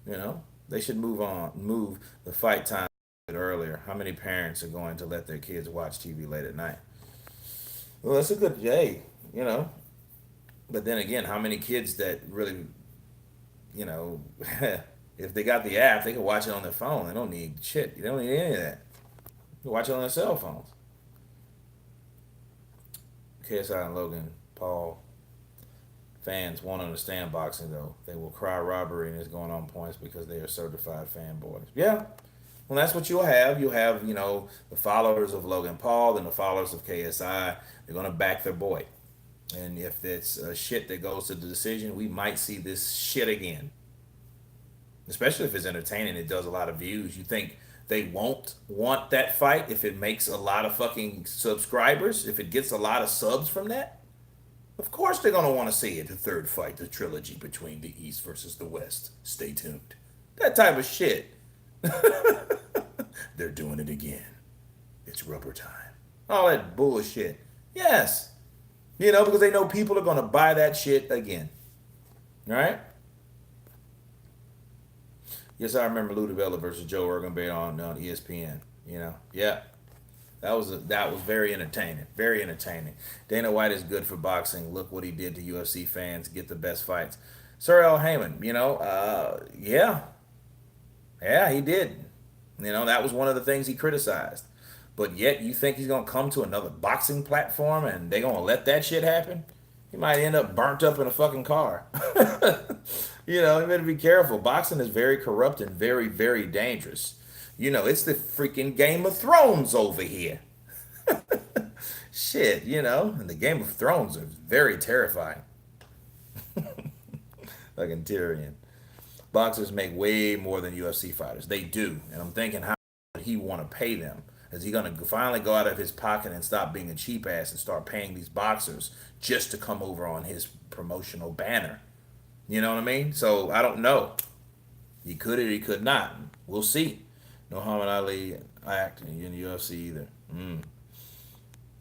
[SPEAKER 1] You know? They should move the fight time earlier. How many parents are going to let their kids watch TV late at night? Well, that's a good day, you know. But then again, how many kids that really, you know, if they got the app, they can watch it on their phone. They don't need shit. They don't need any of that. They can watch it on their cell phones. KSI and Logan Paul fans won't understand boxing though. They will cry robbery and it's going on points because they are certified fanboys. Yeah. Well, that's what you'll have. You'll have, the followers of Logan Paul and the followers of KSI. They're going to back their boy. And if it's shit that goes to the decision, we might see this shit again. Especially if it's entertaining, it does a lot of views. You think they won't want that fight if it makes a lot of fucking subscribers? If it gets a lot of subs from that? Of course they're going to want to see it. The third fight, the trilogy between the East versus the West. Stay tuned. That type of shit. They're doing it again. It's rubber time. All that bullshit. Yes. Because they know people are going to buy that shit again. All right? Yes, I remember Lou DiBella versus Joe Rogan on ESPN. Yeah. That was very entertaining. Very entertaining. Dana White is good for boxing. Look what he did to UFC fans. Get the best fights. Sir Al Heyman, yeah, yeah, he did. That was one of the things he criticized. But yet, you think he's gonna come to another boxing platform and they gonna let that shit happen? He might end up burnt up in a fucking car. You better be careful. Boxing is very corrupt and very, very dangerous. It's the freaking Game of Thrones over here. Shit, and the Game of Thrones are very terrifying. Fucking Tyrion. Boxers make way more than UFC fighters. They do. And I'm thinking, how would he want to pay them? Is he going to finally go out of his pocket and stop being a cheap ass and start paying these boxers just to come over on his promotional banner? You know what I mean? So I don't know. He could or he could not. We'll see. No Muhammad Ali acting in the UFC either.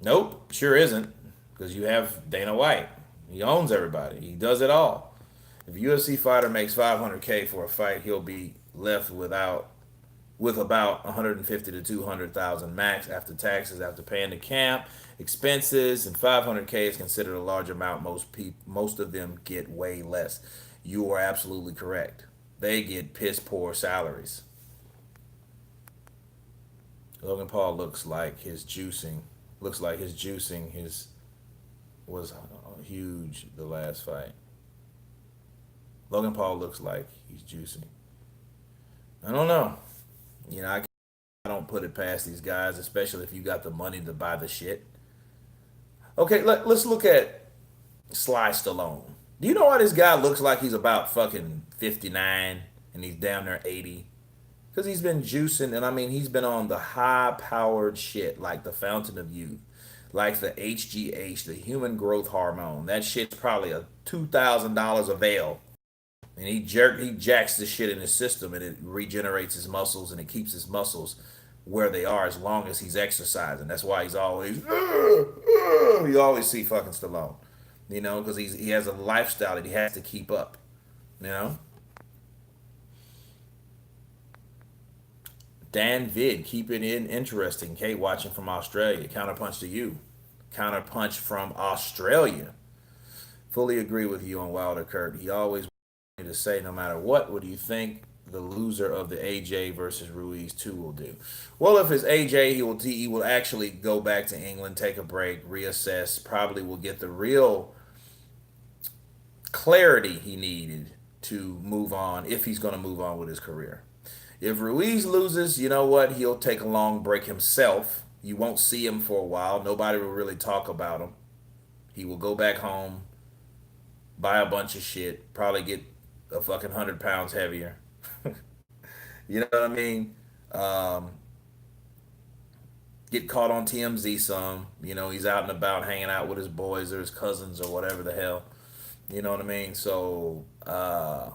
[SPEAKER 1] Nope, sure isn't. Because you have Dana White. He owns everybody. He does it all. If a UFC fighter makes 500K for a fight, he'll be left with about 150 to 200,000 max after taxes, after paying the camp, expenses, and 500K is considered a large amount. Most of them get way less. You are absolutely correct. They get piss poor salaries. Logan Paul looks like his juicing was huge the last fight. Logan Paul looks like he's juicing. I don't know. I don't put it past these guys, especially if you got the money to buy the shit. Okay, let's look at Sly Stallone. Do you know why this guy looks like he's about fucking 59 and he's down there 80? Because he's been juicing, and I mean, he's been on the high powered shit like the Fountain of Youth, like the HGH, the human growth hormone. That shit's probably a $2,000 a veil. And he jacks the shit in his system and it regenerates his muscles and it keeps his muscles where they are as long as he's exercising. That's why he's always you always see fucking Stallone. Because he has a lifestyle that he has to keep up. You know? Dan Vid, keep it interesting. Kate watching from Australia. Counterpunch to you. Counterpunch from Australia. Fully agree with you on Wilder, Kurt. He always wanted to say, no matter what do you think the loser of the AJ versus Ruiz 2 will do? Well, if it's AJ, he will actually go back to England, take a break, reassess, probably will get the real clarity he needed to move on, if he's going to move on with his career. If Ruiz loses, you know what? He'll take a long break himself. You won't see him for a while. Nobody will really talk about him. He will go back home, buy a bunch of shit, probably get a fucking 100 pounds heavier. You know what I mean? Get caught on TMZ some. He's out and about hanging out with his boys or his cousins or whatever the hell. You know what I mean? So, I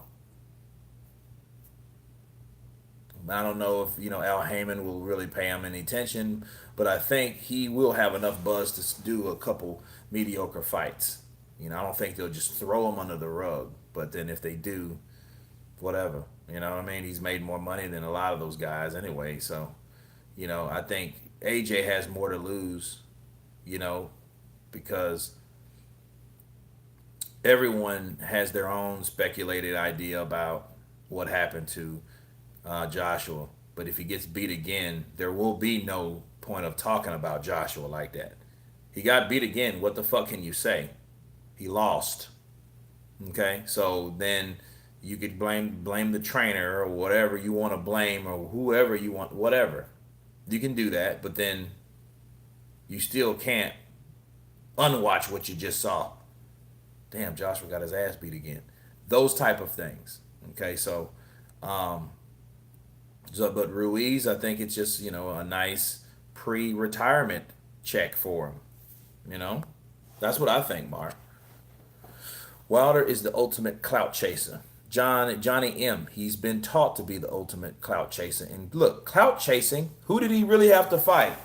[SPEAKER 1] don't know if Al Heyman will really pay him any attention, but I think he will have enough buzz to do a couple mediocre fights. I don't think they'll just throw him under the rug. But then if they do, whatever. You know what I mean? He's made more money than a lot of those guys anyway. So, I think AJ has more to lose. Because everyone has their own speculated idea about what happened to Joshua. But if he gets beat again, there will be no point of talking about Joshua like that. He got beat again. What the fuck can you say? He lost. Okay, so then you could blame the trainer or whatever you want to blame or whoever you want, whatever. You can do that, but then you still can't unwatch what you just saw. Damn, Joshua got his ass beat again. Those type of things. Okay, but Ruiz, I think it's just, a nice pre-retirement check for him. That's what I think, Mark. Wilder is the ultimate clout chaser. Johnny M, he's been taught to be the ultimate clout chaser. And look, clout chasing, who did he really have to fight?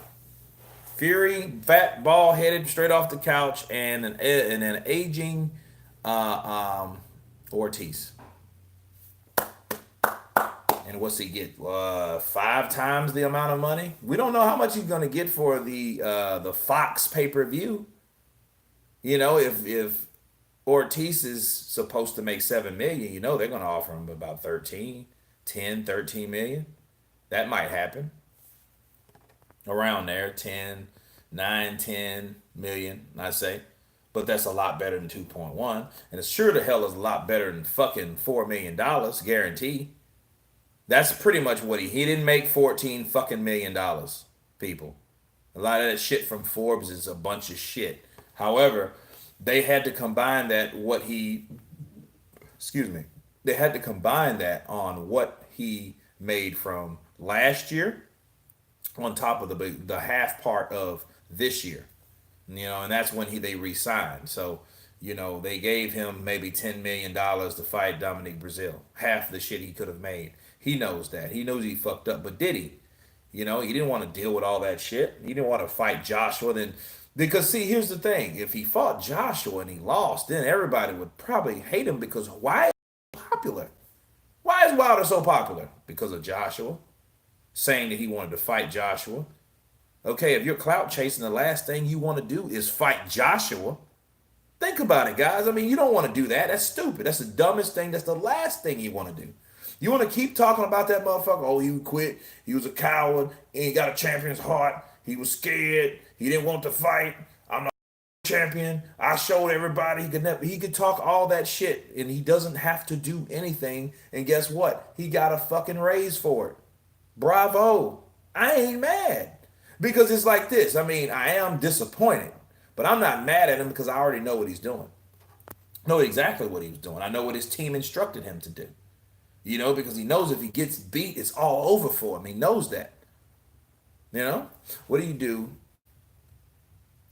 [SPEAKER 1] Fury, fat, bald-headed, straight off the couch, and an aging Ortiz. And what's he get? Five times the amount of money. We don't know how much he's gonna get for the Fox pay per view. You know, if Ortiz is supposed to make 7 million, you know they're gonna offer him about 13, 10, 13 million. That might happen around there, 10, 9, 10 million, I say. But that's a lot better than 2.1. And it's sure the hell is a lot better than fucking $4 million guaranteed. That's pretty much what he didn't make 14 fucking $1 million, people. A lot of that shit from Forbes is a bunch of shit. However, they had to combine that what he excuse me. They had to combine that on what he made from last year on top of the half part of this year. You know, and that's when they re-signed. So, you know, they gave him maybe $10 million to fight Dominic Brazil. Half the shit he could have made. He knows that. He knows he fucked up, but did he? You know, he didn't want to deal with all that shit. He didn't want to fight Joshua. Then, because see, here's the thing: if he fought Joshua and he lost, then everybody would probably hate him because why is he popular? Why is Wilder so popular? Because of Joshua saying that he wanted to fight Joshua. Okay, if you're clout chasing, the last thing you want to do is fight Joshua. Think about it, guys. I mean, you don't want to do that. That's stupid. That's the dumbest thing. That's the last thing you want to do. You want to keep talking about that motherfucker? Oh, he quit. He was a coward. He ain't got a champion's heart. He was scared. He didn't want to fight. I'm not a champion. I showed everybody he could never. He could talk all that shit, and he doesn't have to do anything. And guess what? He got a fucking raise for it. Bravo. I ain't mad. Because it's like this. I mean, I am disappointed, but I'm not mad at him because I already know what he's doing. I know exactly what he was doing. I know what his team instructed him to do. You know, because he knows if he gets beat, it's all over for him. He knows that. You know? What do you do?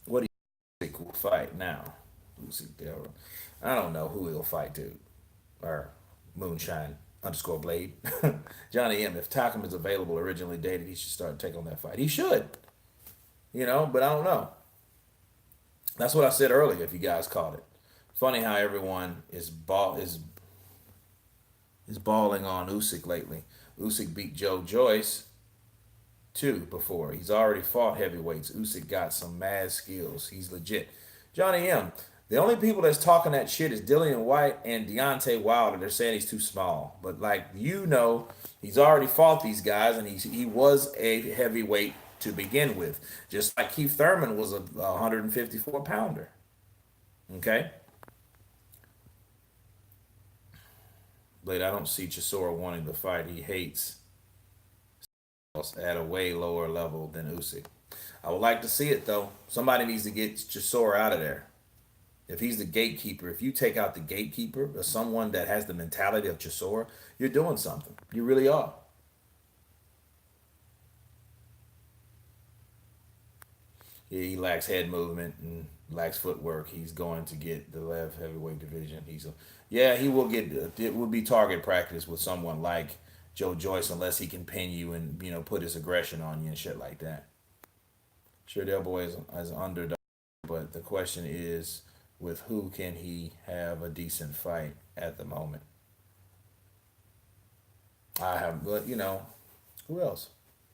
[SPEAKER 1] What do you think will fight now? I don't know who he'll fight, dude. Or Moonshine underscore Blade. Johnny M. If Takum is available, originally dated, he should start taking on that fight. He should. You know, but I don't know. That's what I said earlier, if you guys caught it. Funny how everyone is balling on Usyk lately. Usyk beat Joe Joyce too before. He's already fought heavyweights. Usyk got some mad skills. He's legit. Johnny M. The only people that's talking that shit is Dillian White and Deontay Wilder. They're saying he's too small. But like you know, he's already fought these guys and he was a heavyweight to begin with. Just like Keith Thurman was a 154 pounder. Okay? But I don't see Chisora wanting to fight. He hates at a way lower level than Usyk. I would like to see it though. Somebody needs to get Chisora out of there. If he's the gatekeeper, if you take out the gatekeeper or someone that has the mentality of Chisora, you're doing something. You really are. He lacks head movement and lacks footwork. He's going to get the left heavyweight division. Yeah, he will get. It will be target practice with someone like Joe Joyce unless he can pin you and put his aggression on you and shit like that. Sure, Del Boy is underdog, but the question is, with who can he have a decent fight at the moment? I have, but who else?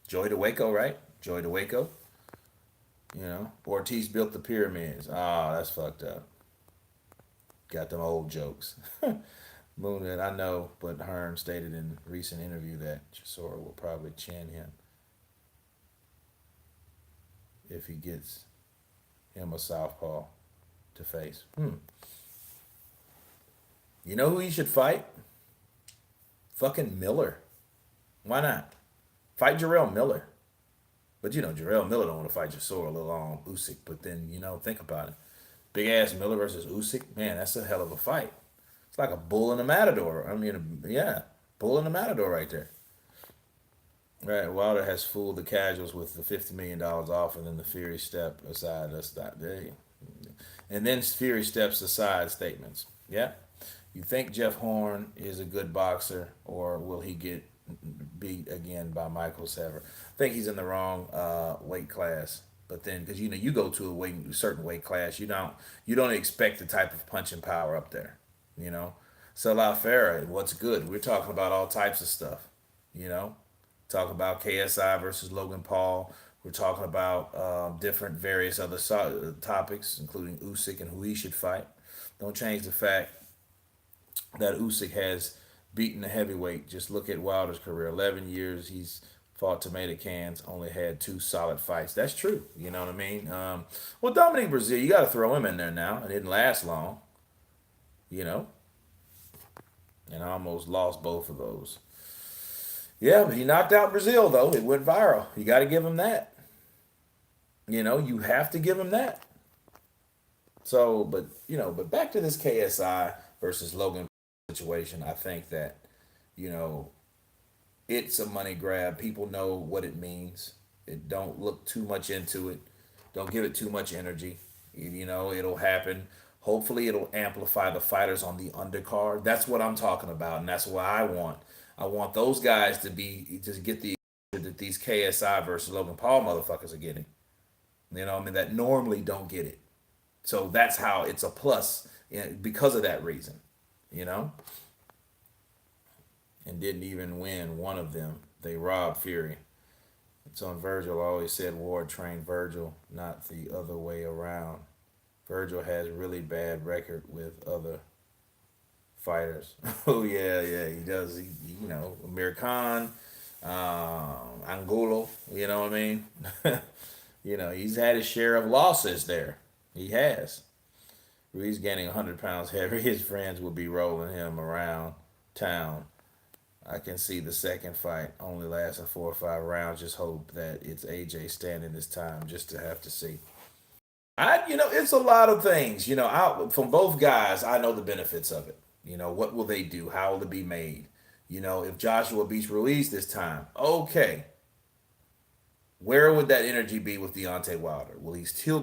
[SPEAKER 1] Joey DeWaco, right? Joey DeWaco. Ortiz built the pyramids. Ah, that's fucked up. Got them old jokes. Moonhead, I know, but Hearn stated in a recent interview that Chisora will probably chin him if he gets him a southpaw to face. You know who he should fight? Fucking Miller. Why not? Fight Jarrell Miller. But Jarrell Miller don't want to fight Chisora a little on Usyk. But then, think about it. Big ass Miller versus Usyk. Man, that's a hell of a fight. It's like a bull and a matador. I mean, yeah, bull and a matador right there. Right, Wilder has fooled the casuals with the $50 million off, and then the Fury step aside. That's not there. And then Fury steps aside statements. Yeah, you think Jeff Horn is a good boxer, or will he get beat again by Michael Sever? I think he's in the wrong weight class. But then, because you go to a certain weight class, you don't expect the type of punching power up there. So La Farah, what's good? We're talking about all types of stuff. You know, talk about KSI versus Logan Paul. We're talking about different various other topics, including Usyk and who he should fight. Don't change the fact that Usyk has beaten the heavyweight. Just look at Wilder's career. 11 years he's fought tomato cans, only had two solid fights. That's true. You know what I mean? Well, Dominic Brazil, you got to throw him in there now. It didn't last long, you know, and I almost lost both of those. Yeah, but he knocked out Brazil, though. It went viral. You got to give him that. You know, you have to give him that. So, but back to this KSI versus Logan situation, I think that, you know, it's a money grab. People know what it means. It don't look too much into it. Don't give it too much energy. You know, it'll happen. Hopefully, it'll amplify the fighters on the undercard. That's what I'm talking about, and that's what I want. I want those guys to get the that these KSI versus Logan Paul motherfuckers are getting. You know, I mean that normally don't get it. So that's how it's a plus because of that reason. You know, and didn't even win one of them. They robbed Fury. It's on Virgil always said Ward trained Virgil, not the other way around. Virgil has really bad record with other fighters. Oh yeah, yeah, he does. Amir Khan, Angulo. You know what I mean? He's had his share of losses there. He has. Ruiz gaining 100 pounds heavy. His friends will be rolling him around town. I can see the second fight only lasting 4 or 5 rounds. Just hope that it's AJ standing this time, just to have to see. It's a lot of things. From both guys, I know the benefits of it. What will they do? How will it be made? If Joshua beats Ruiz this time, okay. Where would that energy be with Deontay Wilder? Will he still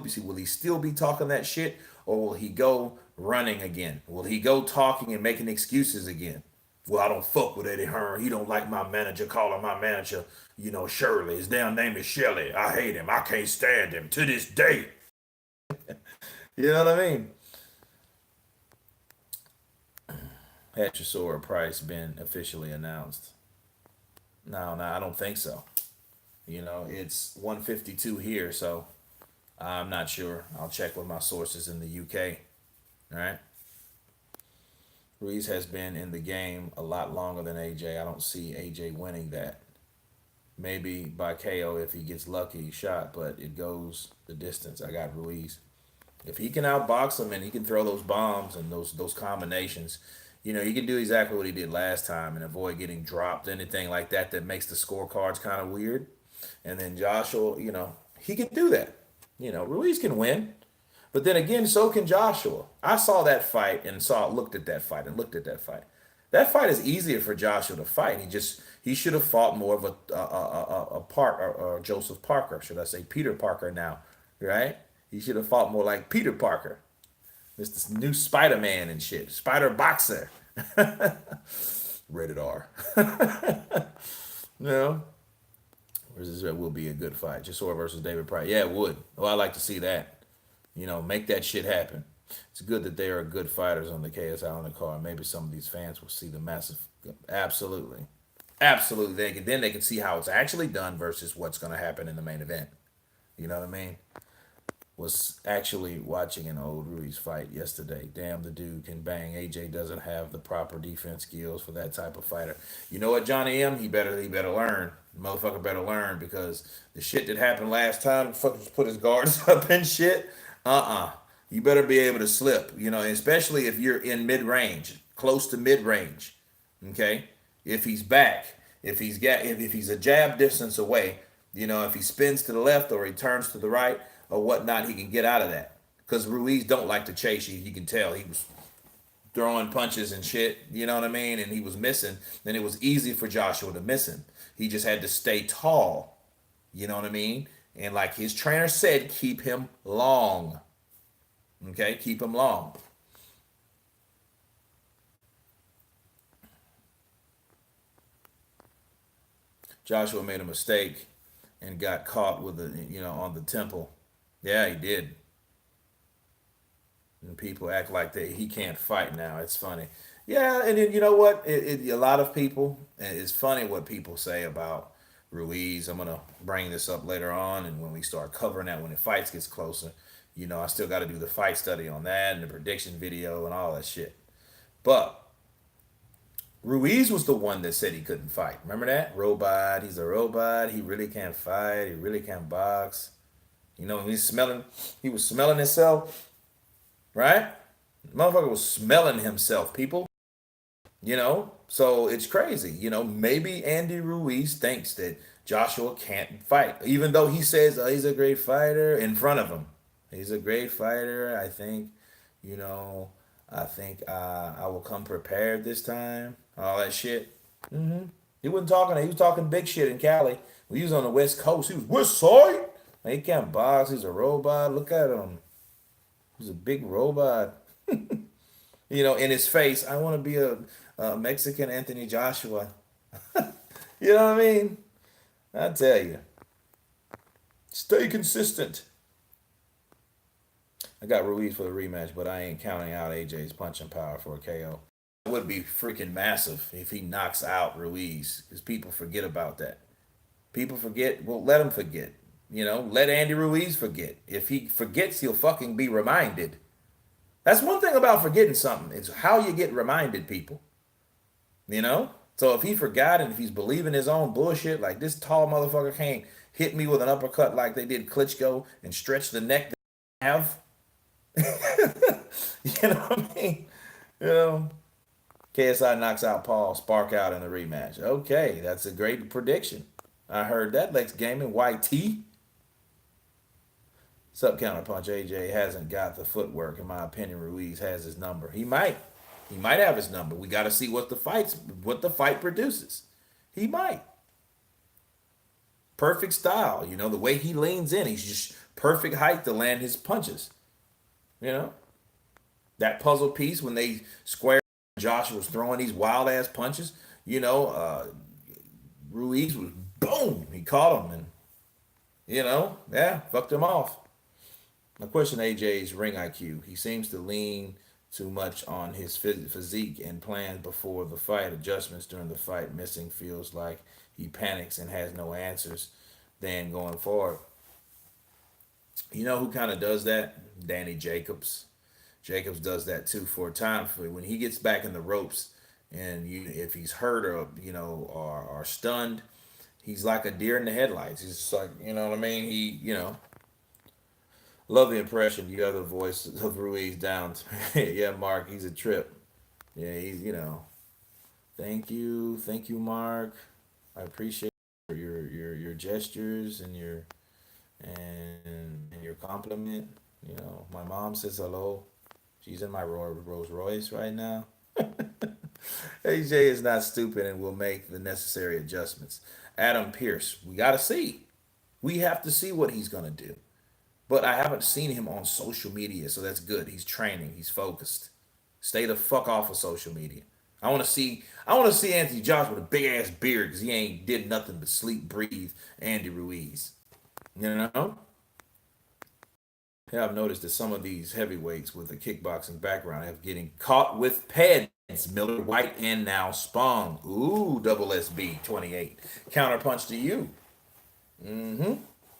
[SPEAKER 1] be talking that shit, or will he go running again? Will he go talking and making excuses again? Well, I don't fuck with Eddie Hearn. He don't like my manager calling my manager, Shirley. His damn name is Shelley. I hate him. I can't stand him to this day. You know what I mean? Had your price been officially announced? No, no, I don't think so. It's 152 here, so I'm not sure. I'll check with my sources in the UK. All right. Ruiz has been in the game a lot longer than AJ. I don't see AJ winning that. Maybe by KO if he gets lucky shot, but it goes the distance. I got Ruiz. If he can outbox him and he can throw those bombs and those combinations, he can do exactly what he did last time and avoid getting dropped, anything like that makes the scorecards kind of weird. And then Joshua, he can do that. Ruiz can win. But then again, so can Joshua. I saw that fight and looked at that fight and looked at that fight. That fight is easier for Joshua to fight. He should have fought more of a Park or Joseph Parker, should I say Peter Parker now, right? He should have fought more like Peter Parker. It's this new Spider Man and shit, Spider Boxer, rated R. No, versus that will be a good fight. Chisora versus David Price. Yeah, it would. Oh, I like to see that. Make that shit happen. It's good that there are good fighters on the KSI on the card. Maybe some of these fans will see the massive. Absolutely, absolutely. Then they can see how it's actually done versus what's going to happen in the main event. You know what I mean? Was actually watching an old Ruiz fight yesterday. Damn, the dude can bang. AJ doesn't have the proper defense skills for that type of fighter. You know what, Johnny M? He better learn. The motherfucker better learn because the shit that happened last time, fuckers put his guards up and shit. You better be able to slip. Especially if you're in mid range, close to mid range. Okay, if he's back, if he's a jab distance away, if he spins to the left or he turns to the right or whatnot, he can get out of that. Because Ruiz don't like to chase you. You can tell he was throwing punches and shit. You know what I mean? And he was missing. Then it was easy for Joshua to miss him. He just had to stay tall. You know what I mean? And like his trainer said, keep him long. Okay, keep him long. Joshua made a mistake and got caught with on the temple. Yeah, he did. And people act like he can't fight now. It's funny. Yeah, and then you know what? A lot of people, and it's funny what people say about Ruiz. I'm gonna bring this up later on, and when we start covering that, when the fights gets closer, I still got to do the fight study on that and the prediction video and all that shit. But Ruiz was the one that said he couldn't fight. Remember that? Robot. He's a robot. He really can't fight. He really can't box. He was smelling himself, right? Motherfucker was smelling himself, people. So it's crazy. Maybe Andy Ruiz thinks that Joshua can't fight, even though he says he's a great fighter in front of him. He's a great fighter. You know, I think I will come prepared this time. All that shit. He wasn't talking. He was talking big shit in Cali. When he was on the West Coast, he was West Side. He can't box. He's a robot. Look at him. He's a big robot. In his face, I want to be a Mexican Anthony Joshua. You know what I mean? I tell you, stay consistent. I got Ruiz for the rematch, but I ain't counting out AJ's punching power for a KO. It would be freaking massive if he knocks out Ruiz, because people forget about that. People forget. Well, let him forget. Let Andy Ruiz forget. If he forgets, he'll fucking be reminded. That's one thing about forgetting something. It's how you get reminded, people. So if he forgot and if he's believing his own bullshit, like this tall motherfucker can't hit me with an uppercut like they did Klitschko and stretch the neck that I have. You know what I mean? You know, KSI knocks out Paul, spark out in the rematch. Okay, that's a great prediction. I heard that. Lex Gaming, YT. Sub counterpunch. AJ hasn't got the footwork. In my opinion, Ruiz has his number. He might. He might have his number. We got to see what the fight produces. He might. Perfect style. The way he leans in, he's just perfect height to land his punches. That puzzle piece when they square, Josh was throwing these wild ass punches. Ruiz was boom. He caught him and fucked him off. I question AJ's ring IQ. He seems to lean too much on his physique and plans before the fight. Adjustments during the fight missing feels like he panics and has no answers then going forward. You know who kind of does that? Danny Jacobs. Jacobs does that too for a time. When he gets back in the ropes and if he's hurt or stunned, he's like a deer in the headlights. He's just like, you know what I mean? Love the impression. You have the voice of Ruiz down. Yeah, Mark, he's a trip. Yeah, thank you, Mark. I appreciate your gestures and your compliment. My mom says hello. She's in my Rolls Royce right now. AJ is not stupid and will make the necessary adjustments. Adam Pierce, we got to see. We have to see what he's gonna do. But I haven't seen him on social media, so that's good. He's training. He's focused. Stay the fuck off of social media. I want to see. I want to see Anthony Joshua with a big ass beard because he ain't did nothing but sleep, breathe. Andy Ruiz. You know. Yeah, I've noticed that some of these heavyweights with a kickboxing background have getting caught with PEDs. Miller White and now Spong. Ooh, double SB 28. Counterpunch to you. Mm-hmm.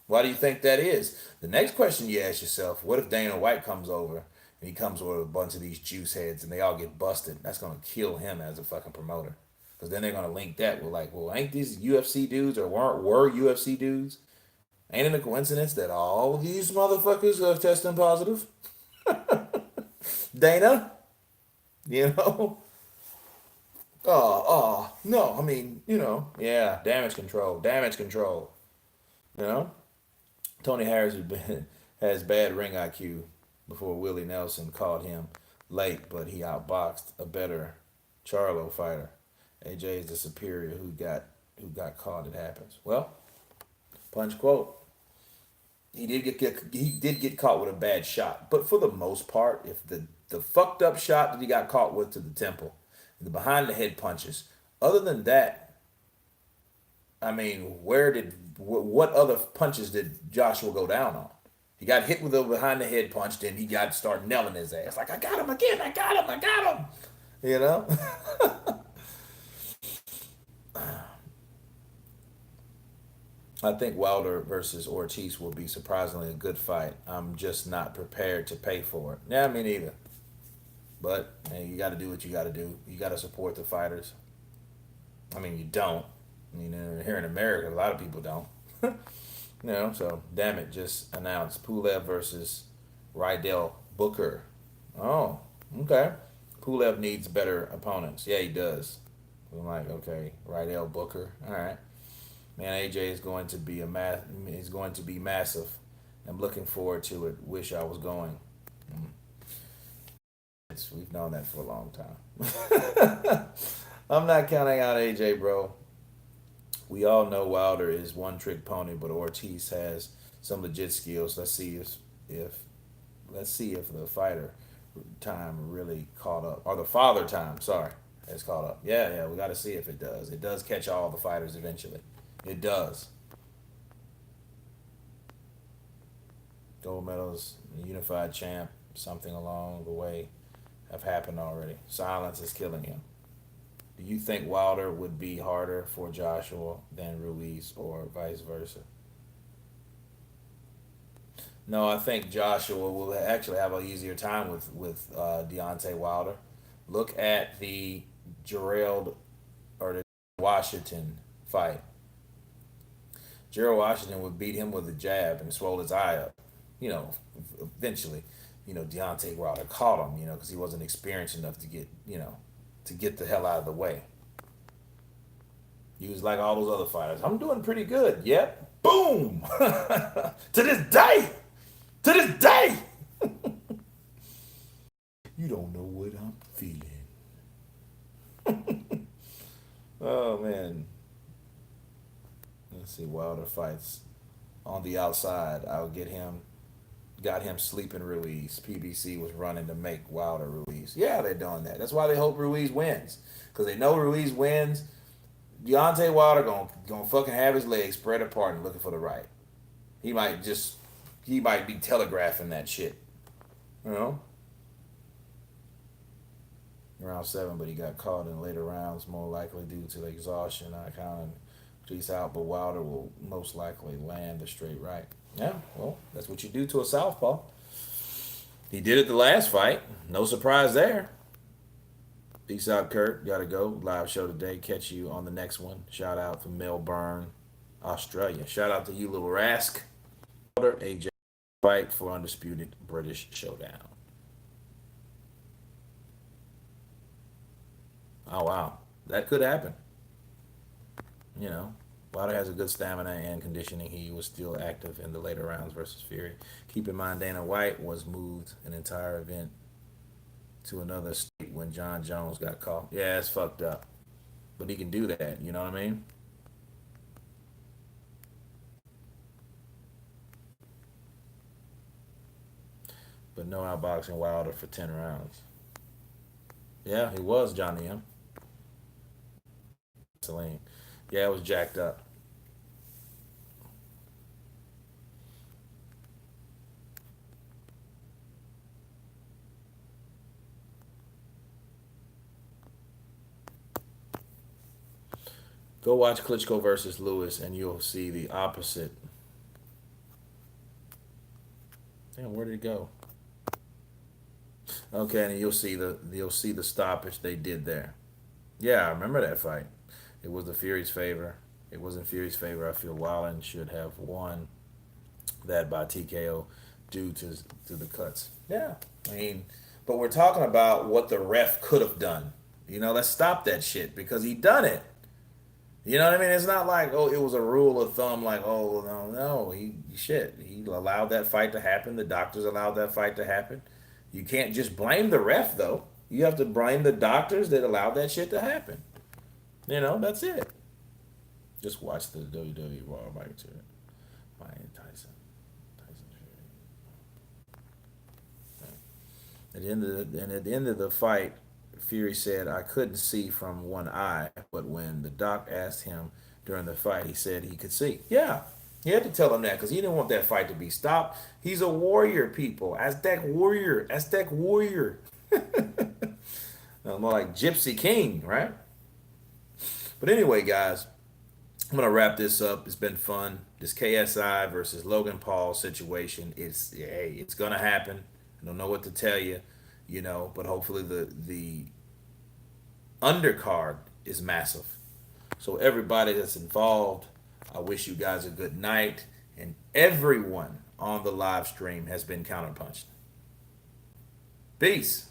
[SPEAKER 1] Why do you think that is? The next question you ask yourself, what if Dana White comes over and he comes with a bunch of these juice heads and they all get busted? That's going to kill him as a fucking promoter. Because then they're going to link that with like, well, ain't these UFC dudes or were UFC dudes? Ain't it a coincidence that all these motherfuckers are testing positive? Dana? You know? No, I mean, yeah, damage control, damage control. You know? Tony Harris has bad ring IQ before Willie Nelson caught him late, but he outboxed a better Charlo fighter. AJ is the superior who got caught. It happens. Well, punch quote. He did get caught with a bad shot, but for the most part, if the fucked up shot that he got caught with to the temple, the behind the head punches, other than that, I mean, what other punches did Joshua go down on? He got hit with a behind the head punch, then he got to start nailing his ass. Like, I got him again, I got him. You know, I think Wilder versus Ortiz will be surprisingly a good fight. I'm just not prepared to pay for it. Yeah, me neither. But hey, you got to do what you got to do. You got to support the fighters. I mean, you don't. Here in America, a lot of people don't. So damn it, just announced Pulev versus Rydell Booker. Oh, okay. Pulev needs better opponents. Yeah, he does. I'm like, okay, Rydell Booker. All right, man. AJ is going to be is going to be massive. I'm looking forward to it. Wish I was going. We've known that for a long time. I'm not counting out AJ, bro. We all know Wilder is one trick pony, but Ortiz has some legit skills. If let's see if the fighter time really caught up, or the father time. Sorry, has caught up. Yeah, yeah, we got to see if it does. It does catch all the fighters eventually. It does. Gold medals, unified champ, something along the way have happened already. Silence is killing him. Do you think Wilder would be harder for Joshua than Ruiz or vice versa? No, I think Joshua will actually have an easier time with Deontay Wilder. Look at the Gerald or the Washington fight. Gerald Washington would beat him with a jab and swole his eye up. You know, eventually, Deontay Wilder caught him. Because he wasn't experienced enough to get the hell out of the way. He was like all those other fighters. I'm doing pretty good. Yep. Boom. To this day. To this day. You don't know what I'm feeling. Oh man. Let's see. Wilder fights on the outside. Got him sleeping Ruiz. PBC was running to make Wilder Ruiz. Yeah, they're doing that. That's why they hope Ruiz wins. Because they know Ruiz wins. Deontay Wilder gonna fucking have his legs spread apart and looking for the right. He might just he might be telegraphing that shit. You know? Round seven, but he got caught in later rounds, more likely due to the exhaustion. I counted Reese out, but Wilder will most likely land the straight right. Yeah, well, that's what you do to a southpaw. He did it the last fight. No surprise there. Peace out, Kurt. Gotta go. Live show today. Catch you on the next one. Shout out from Melbourne, Australia. Shout out to you, little Rask. AJ fight for undisputed British showdown. Oh wow, that could happen. You know, Wilder has a good stamina and conditioning. He was still active in the later rounds versus Fury. Keep in mind, Dana White was moved an entire event to another state when John Jones got caught. Yeah, it's fucked up, but he can do that. You know what I mean? But no outboxing Wilder for 10 rounds. Yeah, he was Johnny M. Celine. Yeah, it was jacked up. Go watch Klitschko versus Lewis, and you'll see the opposite. Damn, where did it go? Okay, and you'll see the stoppage they did there. Yeah, I remember that fight. It was the Fury's favor. It was in Fury's favor. I feel Wallen should have won that by TKO due to the cuts. Yeah, I mean, but we're talking about what the ref could have done. Let's stop that shit because he done it. You know what I mean? It's not like, oh, it was a rule of thumb, like, oh, no, no, he allowed that fight to happen. The doctors allowed that fight to happen. You can't just blame the ref though. You have to blame the doctors that allowed that shit to happen. That's it. Just watch the WWE Raw Mike Tyson. Tyson Fury. At the end of the fight, Fury said, "I couldn't see from one eye, but when the doc asked him during the fight, he said he could see." Yeah, he had to tell him that because he didn't want that fight to be stopped. He's a warrior, people. Aztec warrior. Aztec warrior. More like Gypsy King, right? But anyway, guys, I'm gonna wrap this up. It's been fun. This KSI versus Logan Paul situation. It's gonna happen. I don't know what to tell you, but hopefully the undercard is massive. So everybody that's involved, I wish you guys a good night. And everyone on the live stream has been counterpunched. Peace.